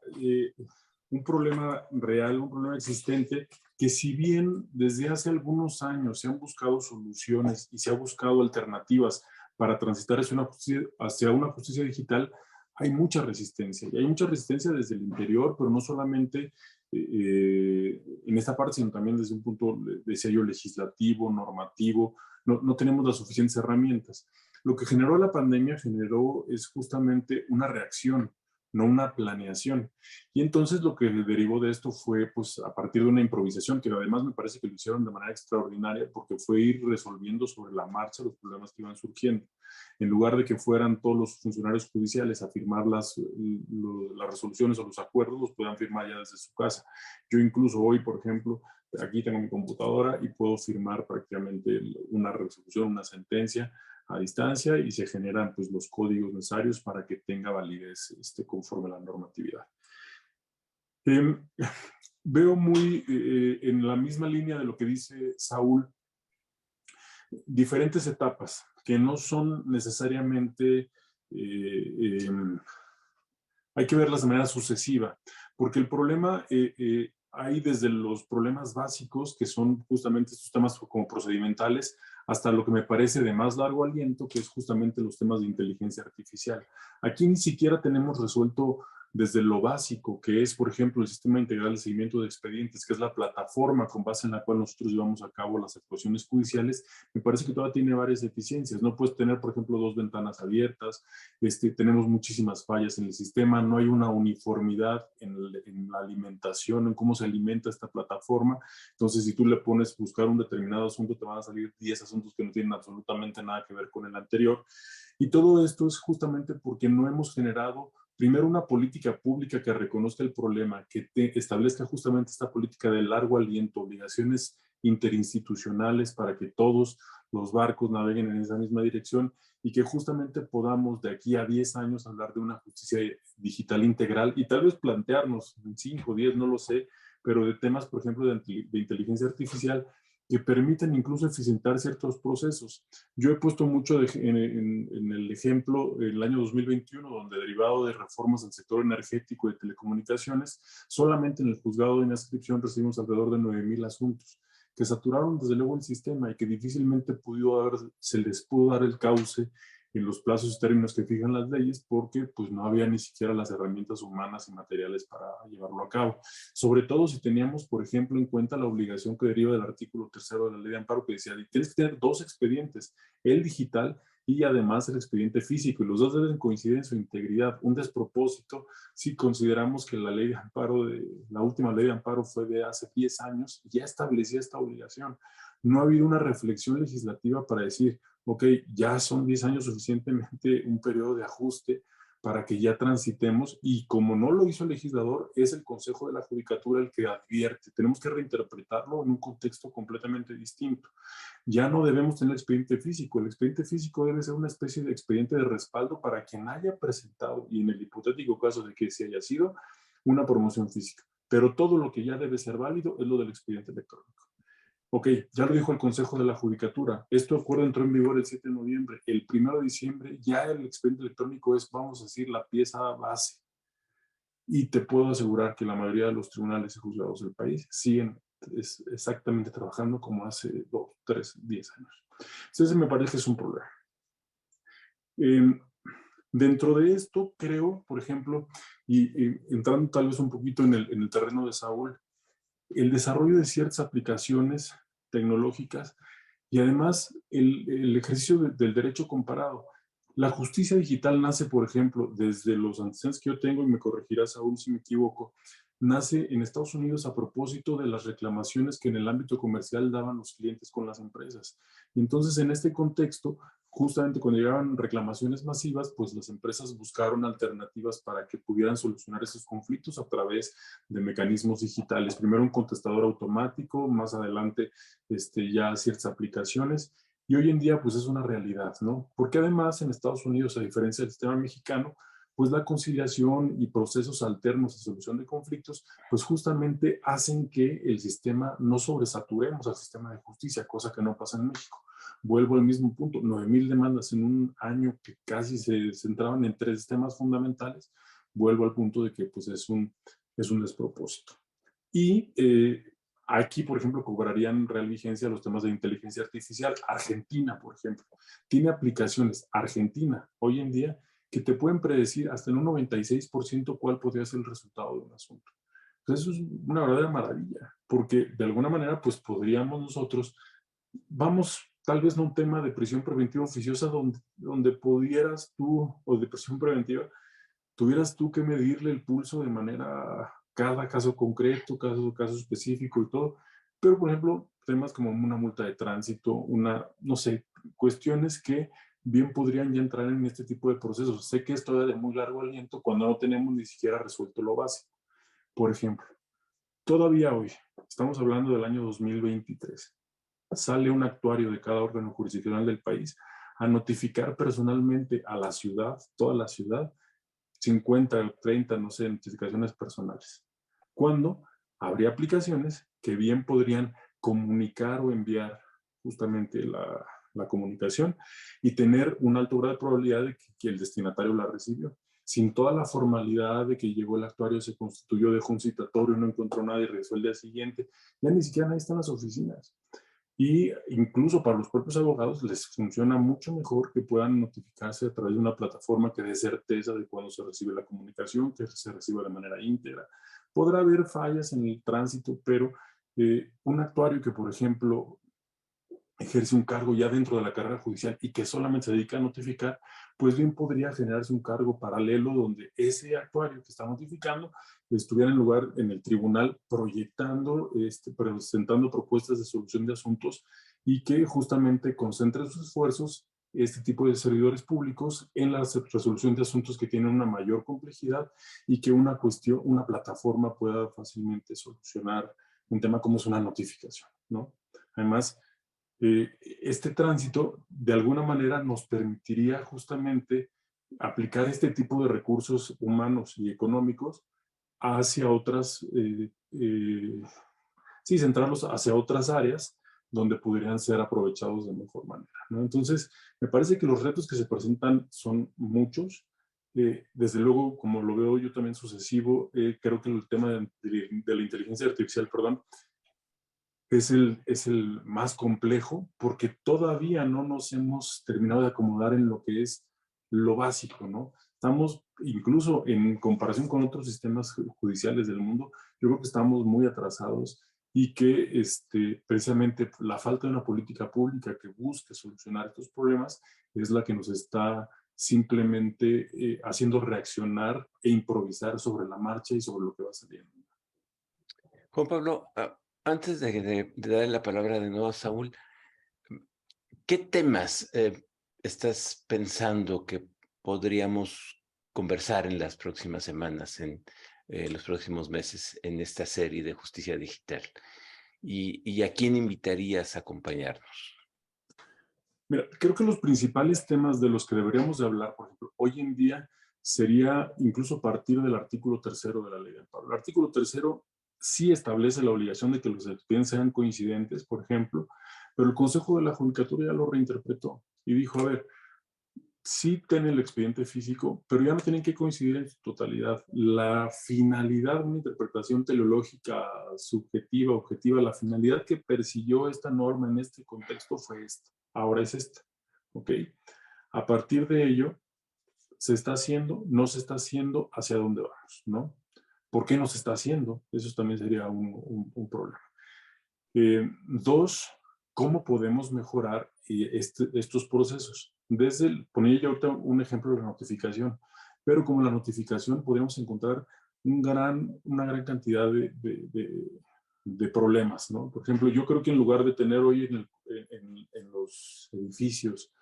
real, un problema existente, que si bien desde hace algunos años se han buscado soluciones y se han buscado alternativas para transitar hacia una justicia digital, hay mucha resistencia. Y hay mucha resistencia desde el interior, pero no solamente en esta parte, sino también desde un punto de sello legislativo, normativo. No tenemos las suficientes herramientas. Lo que generó la pandemia es justamente una reacción no una planeación. Y entonces lo que derivó de esto fue, pues, a partir de una improvisación, que además me parece que lo hicieron de manera extraordinaria, porque fue ir resolviendo sobre la marcha los problemas que iban surgiendo. En lugar de que fueran todos los funcionarios judiciales a firmar las resoluciones o los acuerdos, los puedan firmar ya desde su casa. Yo incluso hoy, por ejemplo, aquí tengo mi computadora y puedo firmar prácticamente una resolución, una sentencia a distancia, y se generan, pues, los códigos necesarios para que tenga validez conforme a la normatividad. Veo muy en la misma línea de lo que dice Saúl, diferentes etapas que no son necesariamente, hay que verlas de manera sucesiva, porque el problema hay desde los problemas básicos, que son justamente estos temas como procedimentales, hasta lo que me parece de más largo aliento, que es justamente los temas de inteligencia artificial. Aquí ni siquiera tenemos resuelto desde lo básico, que es, por ejemplo, el Sistema Integral de Seguimiento de Expedientes, que es la plataforma con base en la cual nosotros llevamos a cabo las actuaciones judiciales. Me parece que todavía tiene varias deficiencias. No puedes tener, por ejemplo, 2 ventanas abiertas. Tenemos muchísimas fallas en el sistema. No hay una uniformidad en la alimentación, en cómo se alimenta esta plataforma. Entonces, si tú le pones buscar un determinado asunto, te van a salir 10 asuntos que no tienen absolutamente nada que ver con el anterior. Y todo esto es justamente porque no hemos generado primero una política pública que reconozca el problema, que establezca justamente esta política de largo aliento, obligaciones interinstitucionales para que todos los barcos naveguen en esa misma dirección, y que justamente podamos de aquí a 10 años hablar de una justicia digital integral, y tal vez plantearnos en 5 o 10, no lo sé, pero de temas, por ejemplo, de inteligencia artificial, que permiten incluso eficientar ciertos procesos. Yo he puesto mucho en el ejemplo el año 2021, donde derivado de reformas del sector energético y de telecomunicaciones, solamente en el juzgado de inscripción recibimos alrededor de 9,000 asuntos, que saturaron desde luego el sistema y que difícilmente se les pudo dar el cauce en los plazos y términos que fijan las leyes, porque pues no había ni siquiera las herramientas humanas y materiales para llevarlo a cabo. Sobre todo si teníamos, por ejemplo, en cuenta la obligación que deriva del artículo 3 de la ley de amparo, que decía, tienes que tener 2 expedientes, el digital y además el expediente físico, y los dos deben coincidir en su integridad. Un despropósito si consideramos que la ley de amparo, la última ley de amparo fue de hace 10 años, ya establecía esta obligación. No ha habido una reflexión legislativa para decir, ok, ya son 10 años suficientemente un periodo de ajuste para que ya transitemos, y como no lo hizo el legislador, es el Consejo de la Judicatura el que advierte. Tenemos que reinterpretarlo en un contexto completamente distinto. Ya no debemos tener expediente físico. El expediente físico debe ser una especie de expediente de respaldo para quien haya presentado, y en el hipotético caso de que se haya sido, una promoción física. Pero todo lo que ya debe ser válido es lo del expediente electrónico. Ok, ya lo dijo el Consejo de la Judicatura. Este acuerdo entró en vigor el 7 de noviembre. El 1 de diciembre ya el expediente electrónico es, vamos a decir, la pieza base. Y te puedo asegurar que la mayoría de los tribunales y juzgados del país siguen exactamente trabajando como hace 2, 3, 10 años. Entonces me parece que es un problema. Dentro de esto, creo, por ejemplo, y entrando tal vez un poquito en el terreno de Saúl, el desarrollo de ciertas aplicaciones tecnológicas y además el ejercicio del derecho comparado. La justicia digital nace, por ejemplo, desde los antecedentes que yo tengo, y me corregirás Saúl si me equivoco, nace en Estados Unidos a propósito de las reclamaciones que en el ámbito comercial daban los clientes con las empresas. Y entonces, en este contexto, justamente cuando llegaban reclamaciones masivas, pues las empresas buscaron alternativas para que pudieran solucionar esos conflictos a través de mecanismos digitales. Primero un contestador automático, más adelante ya ciertas aplicaciones, y hoy en día pues es una realidad, ¿no? Porque además en Estados Unidos, a diferencia del sistema mexicano, pues la conciliación y procesos alternos de solución de conflictos, pues justamente hacen que el sistema no sobresaturemos al sistema de justicia, cosa que no pasa en México. Vuelvo al mismo punto, 9,000 demandas en un año que casi se centraban en 3 temas fundamentales. Vuelvo al punto de que pues es un despropósito. Y aquí, por ejemplo, cobrarían real vigencia los temas de inteligencia artificial. Argentina, por ejemplo, tiene aplicaciones, Argentina, hoy en día, que te pueden predecir hasta en un 96% cuál podría ser el resultado de un asunto. Entonces, eso es una verdadera maravilla, porque de alguna manera, pues podríamos nosotros, vamos tal vez no un tema de prisión preventiva oficiosa donde pudieras tú, o de prisión preventiva, tuvieras tú que medirle el pulso de manera, cada caso concreto, caso específico y todo. Pero, por ejemplo, temas como una multa de tránsito, no sé, cuestiones que bien podrían ya entrar en este tipo de procesos. Sé que es todavía de muy largo aliento cuando no tenemos ni siquiera resuelto lo básico. Por ejemplo, todavía hoy, estamos hablando del año 2023, sale un actuario de cada órgano jurisdiccional del país a notificar personalmente a la ciudad, toda la ciudad, 50 o 30, no sé, notificaciones personales. Cuando habría aplicaciones que bien podrían comunicar o enviar justamente la comunicación y tener un alto grado de probabilidad de que el destinatario la recibió. Sin toda la formalidad de que llegó el actuario, se constituyó, dejó un citatorio, no encontró nada y regresó el día siguiente. Ya ni siquiera nadie está en las oficinas. Y incluso para los propios abogados les funciona mucho mejor que puedan notificarse a través de una plataforma que dé certeza de cuándo se recibe la comunicación, que se reciba de manera íntegra. Podrá haber fallas en el tránsito, pero un actuario que, por ejemplo, ejerce un cargo ya dentro de la carrera judicial y que solamente se dedica a notificar, pues bien podría generarse un cargo paralelo donde ese actuario que está notificando estuviera en lugar en el tribunal proyectando, presentando propuestas de solución de asuntos y que justamente concentre sus esfuerzos este tipo de servidores públicos en la resolución de asuntos que tienen una mayor complejidad y que una plataforma pueda fácilmente solucionar un tema como es una notificación, ¿no? Además, este tránsito de alguna manera nos permitiría justamente aplicar este tipo de recursos humanos y económicos hacia otras, sí, centrarlos hacia otras áreas donde pudieran ser aprovechados de mejor manera, ¿no? Entonces, me parece que los retos que se presentan son muchos. Desde luego, como lo veo yo también sucesivo, creo que el tema de la inteligencia artificial, perdón, es el más complejo porque todavía no nos hemos terminado de acomodar en lo que es lo básico, ¿no? Estamos, incluso en comparación con otros sistemas judiciales del mundo, yo creo que estamos muy atrasados y que precisamente la falta de una política pública que busque solucionar estos problemas es la que nos está simplemente haciendo reaccionar e improvisar sobre la marcha y sobre lo que va saliendo. Juan Pablo, antes de darle la palabra de nuevo a Saúl, ¿qué temas estás pensando que podríamos conversar en las próximas semanas, en los próximos meses, en esta serie de Justicia Digital? ¿Y a quién invitarías a acompañarnos? Mira, creo que los principales temas de los que deberíamos de hablar, por ejemplo, hoy en día, sería incluso partir del artículo 3º de la Ley del Paro. El artículo 3º sí establece la obligación de que los expedientes sean coincidentes, por ejemplo, pero el Consejo de la Judicatura ya lo reinterpretó y dijo, a ver, sí tienen el expediente físico, pero ya no tienen que coincidir en su totalidad. La finalidad de una interpretación teleológica, subjetiva, objetiva, la finalidad que persiguió esta norma en este contexto fue esta. Ahora es esta. ¿Ok? A partir de ello, ¿se está haciendo? ¿No se está haciendo? ¿Hacia dónde vamos? ¿No? ¿Por qué no se está haciendo? Eso también sería un problema. Dos, ¿cómo podemos mejorar estos procesos? Ponía yo ahorita un ejemplo de la notificación, pero como la notificación podemos encontrar una gran cantidad de problemas, ¿no? Por ejemplo, yo creo que en lugar de tener hoy en los edificios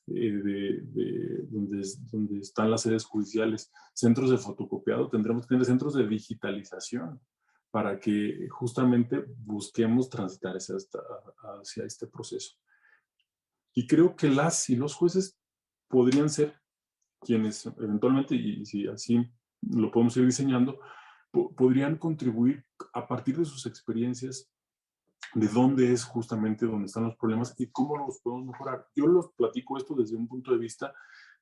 donde están las sedes judiciales, centros de fotocopiado, tendremos que tener centros de digitalización para que justamente busquemos transitar hacia este proceso. Y creo que las y los jueces podrían ser quienes eventualmente, y si así lo podemos ir diseñando, podrían contribuir a partir de sus experiencias de dónde es justamente donde están los problemas y cómo los podemos mejorar. Yo los platico esto desde un punto de vista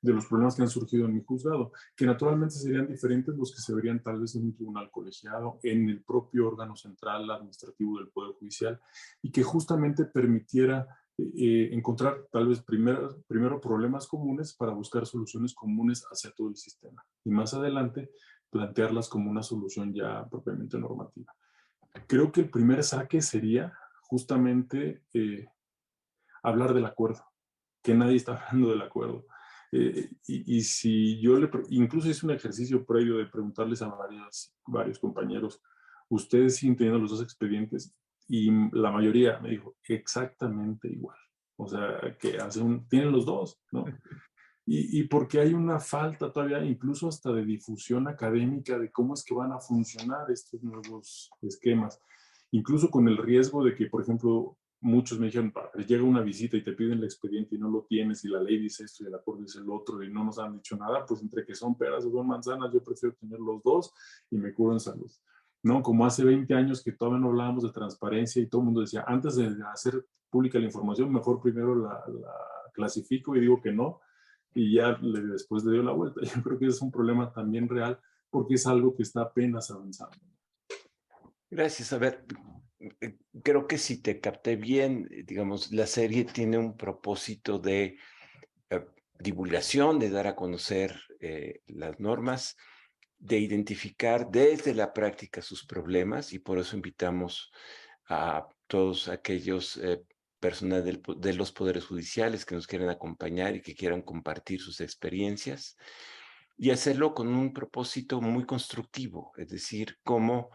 de los problemas que han surgido en mi juzgado, que naturalmente serían diferentes los que se verían tal vez en un tribunal colegiado, en el propio órgano central administrativo del Poder Judicial, y que justamente permitiera encontrar tal vez primero problemas comunes para buscar soluciones comunes hacia todo el sistema, y más adelante plantearlas como una solución ya propiamente normativa. Creo que el primer saque sería justamente hablar del acuerdo, que nadie está hablando del acuerdo. Y si yo incluso hice un ejercicio previo de preguntarles a varios compañeros, ¿ustedes siguen teniendo los dos expedientes? Y la mayoría me dijo exactamente igual. O sea, que tienen los dos, ¿no? Y porque hay una falta todavía, incluso hasta de difusión académica de cómo es que van a funcionar estos nuevos esquemas. Incluso con el riesgo de que, por ejemplo, muchos me dijeron, llega una visita y te piden el expediente y no lo tienes, y la ley dice esto y el acuerdo dice el otro, y no nos han dicho nada, pues entre que son peras o son manzanas, yo prefiero tener los dos y me curo en salud. ¿No? Como hace 20 años que todavía no hablábamos de transparencia y todo el mundo decía, antes de hacer pública la información, mejor primero la clasifico y digo que no, y ya después le dio la vuelta. Yo creo que es un problema también real porque es algo que está apenas avanzando. Gracias. A ver, creo que si te capté bien, digamos, la serie tiene un propósito de divulgación, de dar a conocer las normas, de identificar desde la práctica sus problemas, y por eso invitamos a todos aquellos personas de los poderes judiciales que nos quieran acompañar y que quieran compartir sus experiencias, y hacerlo con un propósito muy constructivo, es decir, cómo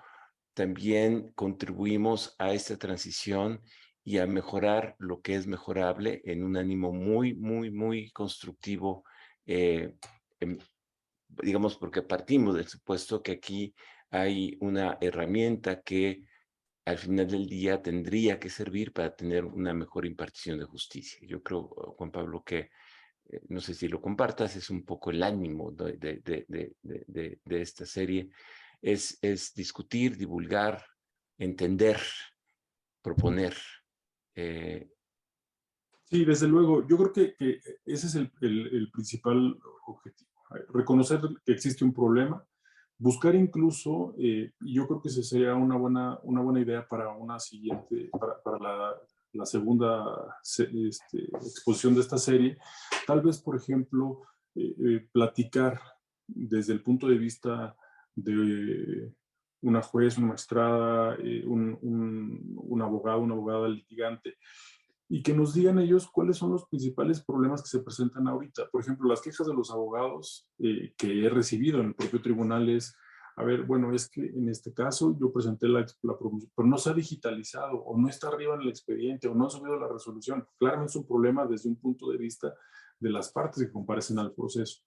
también contribuimos a esta transición y a mejorar lo que es mejorable en un ánimo muy, muy, muy constructivo, digamos, porque partimos del supuesto que aquí hay una herramienta que al final del día tendría que servir para tener una mejor impartición de justicia. Yo creo, Juan Pablo, que no sé si lo compartas, es un poco el ánimo de esta serie, es discutir, divulgar, entender, proponer. Sí, desde luego. Yo creo que ese es el principal objetivo. Reconocer que existe un problema, buscar incluso, y yo creo que esa sería una buena idea para una siguiente, para la segunda exposición de esta serie, tal vez, por ejemplo, platicar desde el punto de vista de una juez, una magistrada, un abogado, una abogada litigante, y que nos digan ellos cuáles son los principales problemas que se presentan ahorita. Por ejemplo, las quejas de los abogados que he recibido en el propio tribunal es, a ver, bueno, es que en este caso yo presenté la promoción, pero no se ha digitalizado, o no está arriba en el expediente, o no han subido la resolución. Claramente es un problema desde un punto de vista de las partes que comparecen al proceso.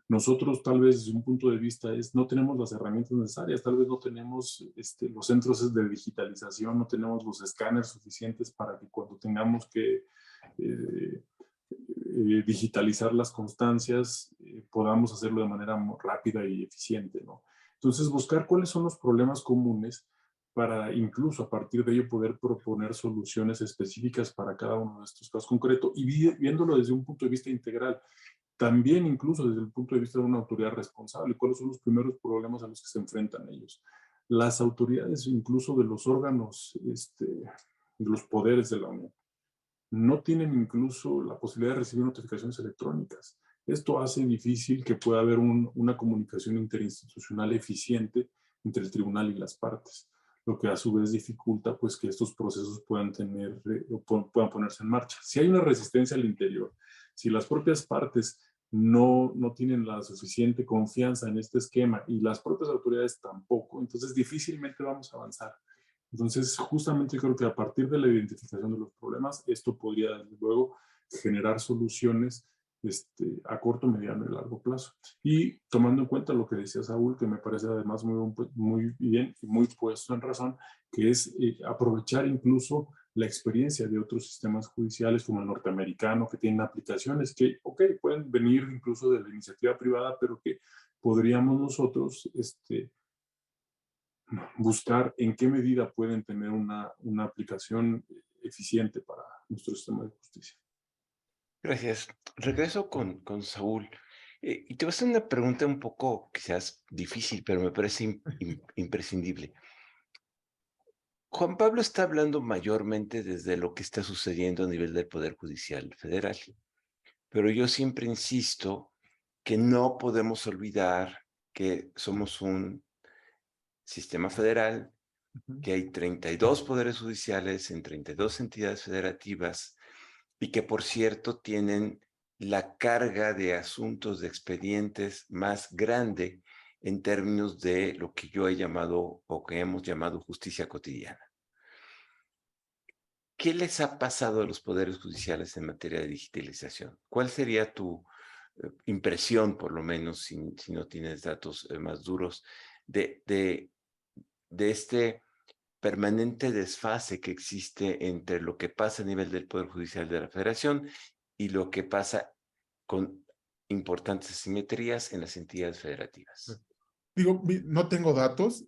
Nosotros tal vez desde un punto de vista no tenemos las herramientas necesarias, tal vez no tenemos los centros de digitalización, no tenemos los escáneres suficientes para que cuando tengamos que digitalizar las constancias podamos hacerlo de manera muy rápida y eficiente, ¿no? Entonces buscar cuáles son los problemas comunes para incluso a partir de ello poder proponer soluciones específicas para cada uno de estos casos concretos y viéndolo desde un punto de vista integral. También incluso desde el punto de vista de una autoridad responsable, cuáles son los primeros problemas a los que se enfrentan ellos. Las autoridades incluso de los órganos, de los poderes de la Unión, no tienen incluso la posibilidad de recibir notificaciones electrónicas. Esto hace difícil que pueda haber una comunicación interinstitucional eficiente entre el tribunal y las partes, lo que a su vez dificulta pues, que estos procesos puedan ponerse en marcha. Si hay una resistencia al interior, si las propias partes no tienen la suficiente confianza en este esquema y las propias autoridades tampoco, entonces difícilmente vamos a avanzar. Entonces, justamente creo que a partir de la identificación de los problemas, esto podría, desde luego, generar soluciones a corto, mediano y largo plazo. Y tomando en cuenta lo que decía Saúl, que me parece además muy bien y muy puesto en razón, que es aprovechar incluso la experiencia de otros sistemas judiciales como el norteamericano, que tienen aplicaciones que, pueden venir incluso de la iniciativa privada, pero que podríamos nosotros buscar en qué medida pueden tener una aplicación eficiente para nuestro sistema de justicia. Gracias. Regreso con Saúl. Y te voy a hacer una pregunta un poco quizás difícil, pero me parece imprescindible. Juan Pablo está hablando mayormente desde lo que está sucediendo a nivel del Poder Judicial Federal, pero yo siempre insisto que no podemos olvidar que somos un sistema federal, que hay 32 poderes judiciales en 32 entidades federativas y que, por cierto, tienen la carga de asuntos, de expedientes más grande en términos de lo que yo he llamado o que hemos llamado justicia cotidiana. ¿Qué les ha pasado a los poderes judiciales en materia de digitalización? ¿Cuál sería tu impresión, por lo menos, si no tienes datos más duros, de este permanente desfase que existe entre lo que pasa a nivel del Poder Judicial de la Federación y lo que pasa con importantes asimetrías en las entidades federativas? Digo, no tengo datos.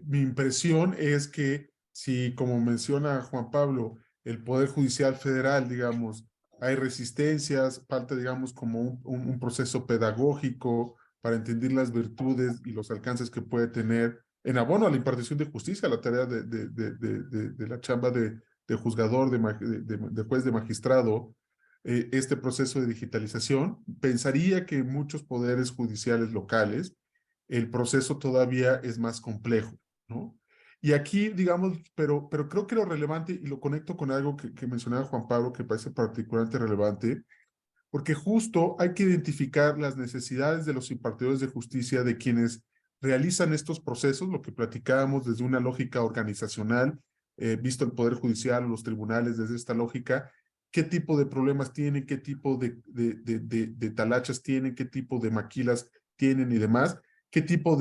Mi impresión es que si, como menciona Juan Pablo, el Poder Judicial Federal, digamos, hay resistencias, falta, digamos, como un proceso pedagógico para entender las virtudes y los alcances que puede tener en abono a la impartición de justicia, la tarea de la chamba de juzgador, de juez, de magistrado, este proceso de digitalización. Pensaría que muchos poderes judiciales locales el proceso todavía es más complejo, ¿no? Y aquí, digamos, pero creo que lo relevante, y lo conecto con algo que mencionaba Juan Pablo, que parece particularmente relevante, porque justo hay que identificar las necesidades de los impartidores de justicia, de quienes realizan estos procesos, lo que platicábamos desde una lógica organizacional, visto el Poder Judicial o los tribunales desde esta lógica, qué tipo de problemas tienen, qué tipo de talachas tienen, qué tipo de maquilas tienen y demás, qué tipo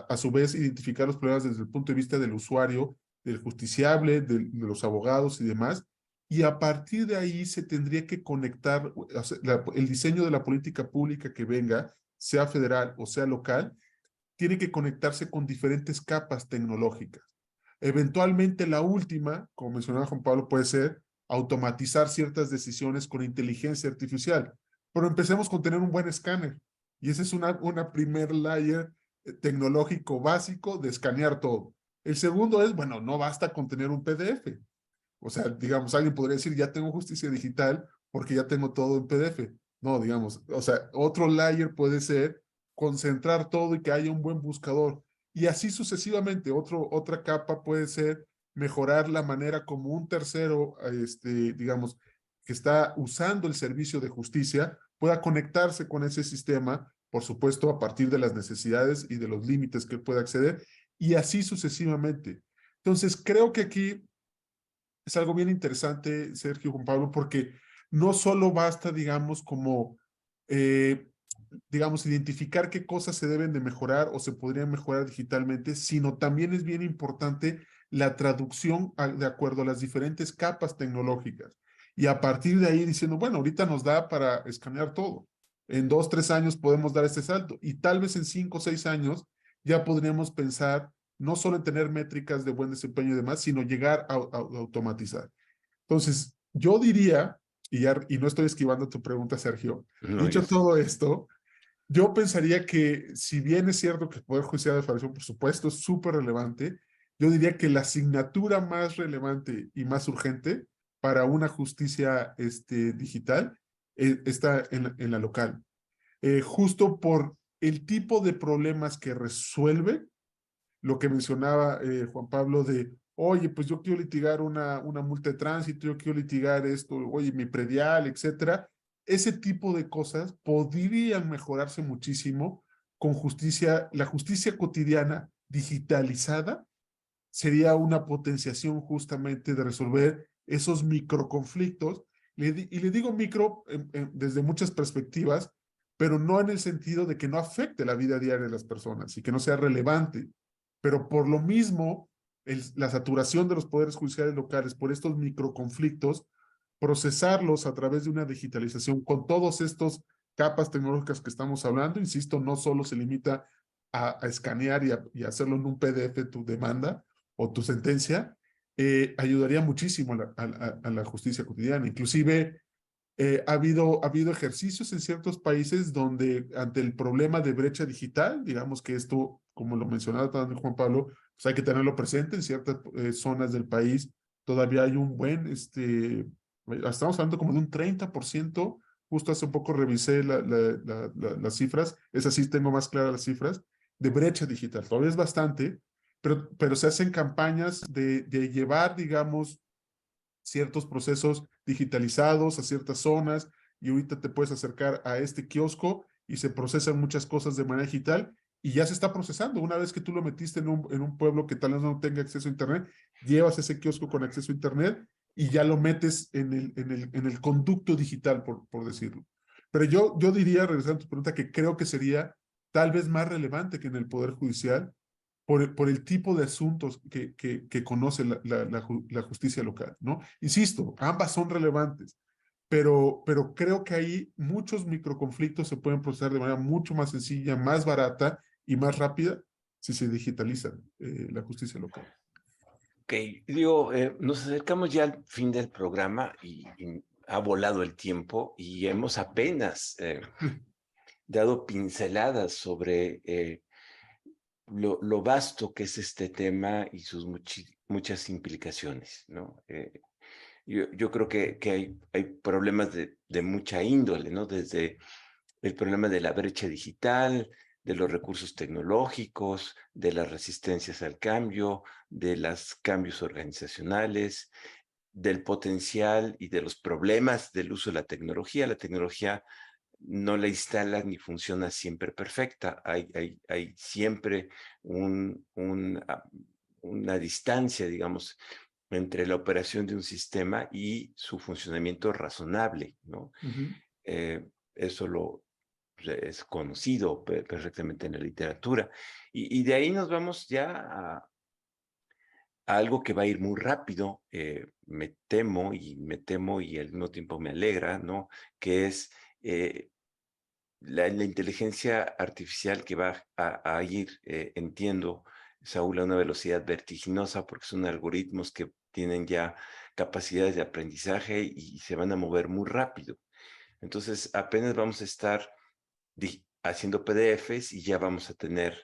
a su vez, identificar los problemas desde el punto de vista del usuario, del justiciable, de los abogados y demás, y a partir de ahí se tendría que conectar, o sea, el diseño de la política pública que venga, sea federal o sea local, tiene que conectarse con diferentes capas tecnológicas. Eventualmente la última, como mencionaba Juan Pablo, puede ser automatizar ciertas decisiones con inteligencia artificial. Pero empecemos con tener un buen escáner. Y ese es una primer layer tecnológico básico de escanear todo. El segundo es, bueno, no basta con tener un PDF. O sea, digamos, alguien podría decir, ya tengo justicia digital porque ya tengo todo en PDF. No, digamos, o sea, otro layer puede ser concentrar todo y que haya un buen buscador. Y así sucesivamente, otra capa puede ser mejorar la manera como un tercero, digamos, que está usando el servicio de justicia, pueda conectarse con ese sistema, por supuesto, a partir de las necesidades y de los límites que pueda acceder, y así sucesivamente. Entonces, creo que aquí es algo bien interesante, Sergio, Juan Pablo, porque no solo basta, digamos, como, digamos, identificar qué cosas se deben de mejorar o se podrían mejorar digitalmente, sino también es bien importante la traducción de acuerdo a las diferentes capas tecnológicas. Y a partir de ahí diciendo, bueno, ahorita nos da para escanear todo. En 2, 3 años podemos dar este salto y tal vez en 5 o 6 años ya podríamos pensar no solo en tener métricas de buen desempeño y demás, sino llegar a automatizar. Entonces, yo diría, y no estoy esquivando tu pregunta, Sergio, No, dicho todo esto, yo pensaría que si bien es cierto que el Poder Judicial de la Federación, por supuesto, es súper relevante, yo diría que la asignatura más relevante y más urgente para una justicia digital está en la local. Justo por el tipo de problemas que resuelve, lo que mencionaba Juan Pablo de, oye, pues yo quiero litigar una multa de tránsito, yo quiero litigar esto, oye, mi predial, etcétera. Ese tipo de cosas podrían mejorarse muchísimo con justicia, la justicia cotidiana digitalizada sería una potenciación justamente de resolver esos microconflictos. Y le digo micro desde muchas perspectivas, pero no en el sentido de que no afecte la vida diaria de las personas y que no sea relevante. Pero por lo mismo, la saturación de los poderes judiciales locales por estos microconflictos, procesarlos a través de una digitalización con todos estos capas tecnológicas que estamos hablando, insisto, no solo se limita a escanear y hacerlo en un PDF tu demanda, o tu sentencia, ayudaría muchísimo a la justicia cotidiana. Inclusive ha habido ejercicios en ciertos países donde ante el problema de brecha digital, digamos que esto, como lo mencionaba también Juan Pablo, pues hay que tenerlo presente en ciertas zonas del país, todavía hay un buen, estamos hablando como de un 30%, justo hace un poco revisé las cifras, es así, tengo más claras las cifras, de brecha digital, todavía es bastante, pero se hacen campañas de llevar, digamos, ciertos procesos digitalizados a ciertas zonas, y ahorita te puedes acercar a este kiosco y se procesan muchas cosas de manera digital y ya se está procesando. Una vez que tú lo metiste en un pueblo que tal vez no tenga acceso a Internet, llevas ese kiosco con acceso a Internet y ya lo metes en el conducto digital, por decirlo. Pero yo diría, regresando a tu pregunta, que creo que sería tal vez más relevante que en el Poder Judicial por el tipo de asuntos que conoce la justicia local, ¿no? Insisto, ambas son relevantes, pero creo que ahí muchos microconflictos se pueden procesar de manera mucho más sencilla, más barata y más rápida si se digitaliza la justicia local. Ok, digo, nos acercamos ya al fin del programa y ha volado el tiempo y hemos apenas dado pinceladas sobre lo vasto que es este tema y sus muchas implicaciones, ¿no? Yo creo que hay problemas de mucha índole, ¿no? Desde el problema de la brecha digital, de los recursos tecnológicos, de las resistencias al cambio, de los cambios organizacionales, del potencial y de los problemas del uso de la tecnología. La tecnología no la instala ni funciona siempre perfecta. Hay siempre una distancia, digamos, entre la operación de un sistema y su funcionamiento razonable, ¿no? Eso es conocido perfectamente en la literatura. Y de ahí nos vamos ya a algo que va a ir muy rápido, me temo y al mismo tiempo me alegra, ¿no? Que es la inteligencia artificial que va a ir, entiendo, Saúl, a una velocidad vertiginosa porque son algoritmos que tienen ya capacidades de aprendizaje y se van a mover muy rápido. Entonces, apenas vamos a estar haciendo PDFs y ya vamos a tener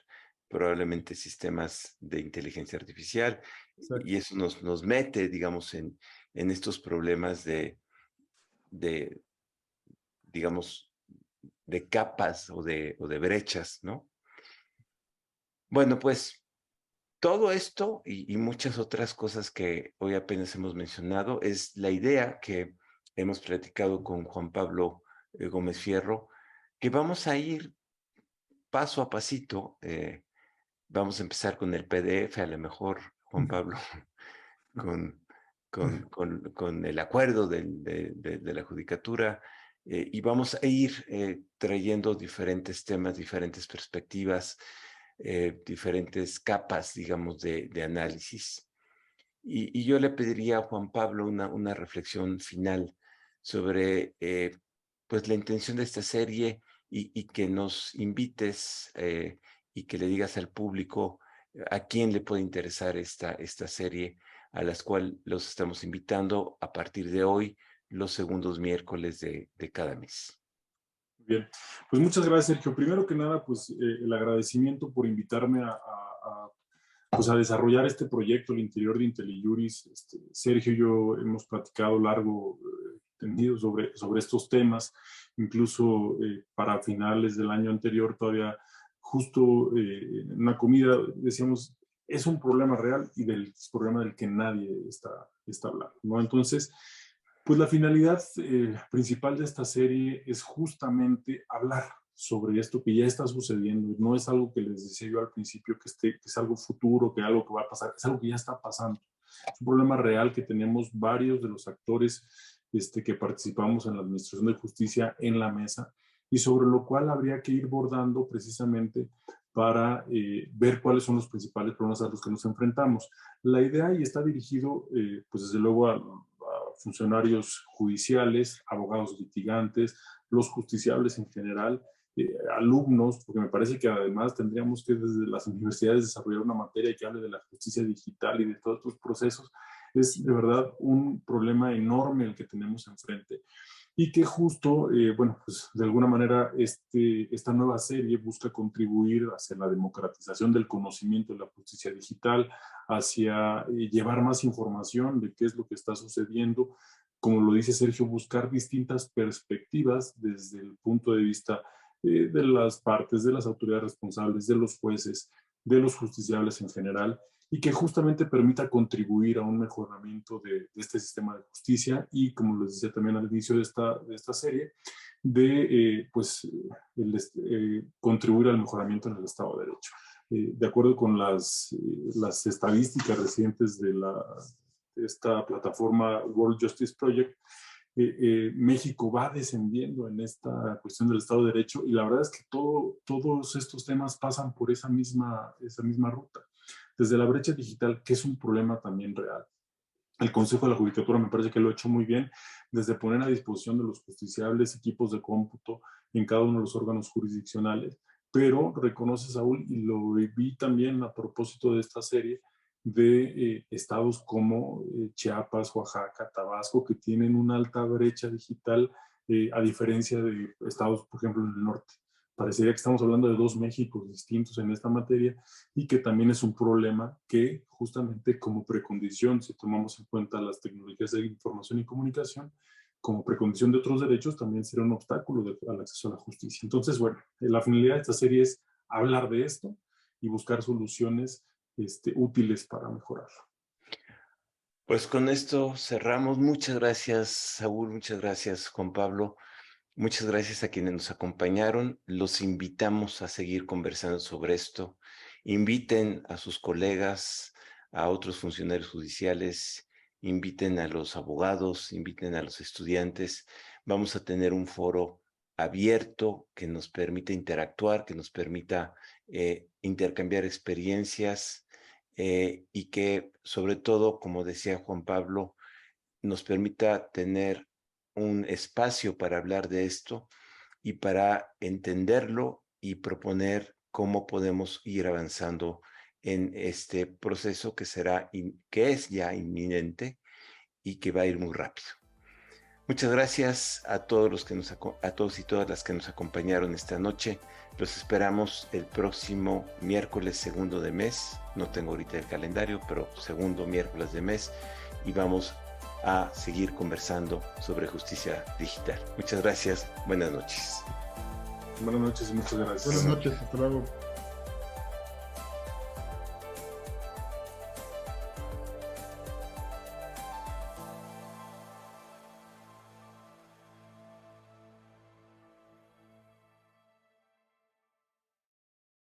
probablemente sistemas de inteligencia artificial. Exacto. Y eso nos mete, digamos, en estos problemas de, digamos, de capas o de brechas, ¿no? Bueno, pues todo esto y muchas otras cosas que hoy apenas hemos mencionado es la idea que hemos platicado con Juan Pablo Gómez Fierro, que vamos a ir paso a pasito. Vamos a empezar con el PDF, a lo mejor, Juan Pablo, con, con el acuerdo de la judicatura, y vamos a ir trayendo diferentes temas, diferentes perspectivas, diferentes capas, digamos, de análisis. Y yo le pediría a Juan Pablo una reflexión final sobre pues la intención de esta serie y que nos invites y que le digas al público a quién le puede interesar esta serie a las cuales los estamos invitando a partir de hoy, los segundos miércoles de cada mes. Bien, pues muchas gracias, Sergio. Primero que nada, pues el agradecimiento por invitarme pues a desarrollar este proyecto al interior de IntelliJuris. Sergio y yo hemos platicado largo, tendido sobre estos temas, incluso para finales del año anterior, todavía justo en una comida decíamos, es un problema real y es un problema del que nadie está hablando, ¿no? Entonces, pues la finalidad principal de esta serie es justamente hablar sobre esto que ya está sucediendo. No es algo que les decía yo al principio, que es algo futuro, que algo que va a pasar, es algo que ya está pasando. Es un problema real que tenemos varios de los actores que participamos en la Administración de Justicia en la mesa y sobre lo cual habría que ir bordando precisamente para ver cuáles son los principales problemas a los que nos enfrentamos. La idea y está dirigido, pues desde luego a funcionarios judiciales, abogados litigantes, los justiciables en general, alumnos, porque me parece que además tendríamos que desde las universidades desarrollar una materia que hable de la justicia digital y de todos estos procesos. Es de verdad un problema enorme el que tenemos enfrente y que justo, bueno, pues de alguna manera esta nueva serie busca contribuir hacia la democratización del conocimiento de la justicia digital, hacia llevar más información de qué es lo que está sucediendo, como lo dice Sergio, buscar distintas perspectivas desde el punto de vista de las partes, de las autoridades responsables, de los jueces, de los justiciables en general, y que justamente permita contribuir a un mejoramiento de este sistema de justicia y, como les decía también al inicio de esta serie, de contribuir al mejoramiento en el Estado de Derecho. De acuerdo con las estadísticas recientes de esta plataforma World Justice Project, México va descendiendo en esta cuestión del Estado de Derecho, y la verdad es que todos estos temas pasan por esa misma ruta. Desde la brecha digital, que es un problema también real. El Consejo de la Judicatura me parece que lo ha hecho muy bien, desde poner a disposición de los justiciables equipos de cómputo en cada uno de los órganos jurisdiccionales, pero reconoce, Saúl, y lo vi también a propósito de esta serie, de estados como Chiapas, Oaxaca, Tabasco, que tienen una alta brecha digital, a diferencia de estados, por ejemplo, en el norte. Parecería que estamos hablando de dos Méxicos distintos en esta materia, y que también es un problema que, justamente como precondición, si tomamos en cuenta las tecnologías de información y comunicación, como precondición de otros derechos, también será un obstáculo al acceso a la justicia. Entonces, bueno, la finalidad de esta serie es hablar de esto y buscar soluciones útiles para mejorarlo. Pues con esto cerramos. Muchas gracias, Saúl. Muchas gracias, Juan Pablo. Muchas gracias a quienes nos acompañaron. Los invitamos a seguir conversando sobre esto. Inviten a sus colegas, a otros funcionarios judiciales, inviten a los abogados, inviten a los estudiantes. Vamos a tener un foro abierto que nos permita interactuar, que nos permita intercambiar experiencias y que, sobre todo, como decía Juan Pablo, nos permita tener un espacio para hablar de esto y para entenderlo y proponer cómo podemos ir avanzando en este proceso que es ya inminente y que va a ir muy rápido. Muchas gracias a todos y todas las que nos acompañaron esta noche. Los esperamos el próximo miércoles 2 de mes. No tengo ahorita el calendario, pero 2 miércoles de mes, y vamos a seguir conversando sobre justicia digital. Muchas gracias. Buenas noches. Buenas noches y muchas gracias. Buenas noches. Hasta luego.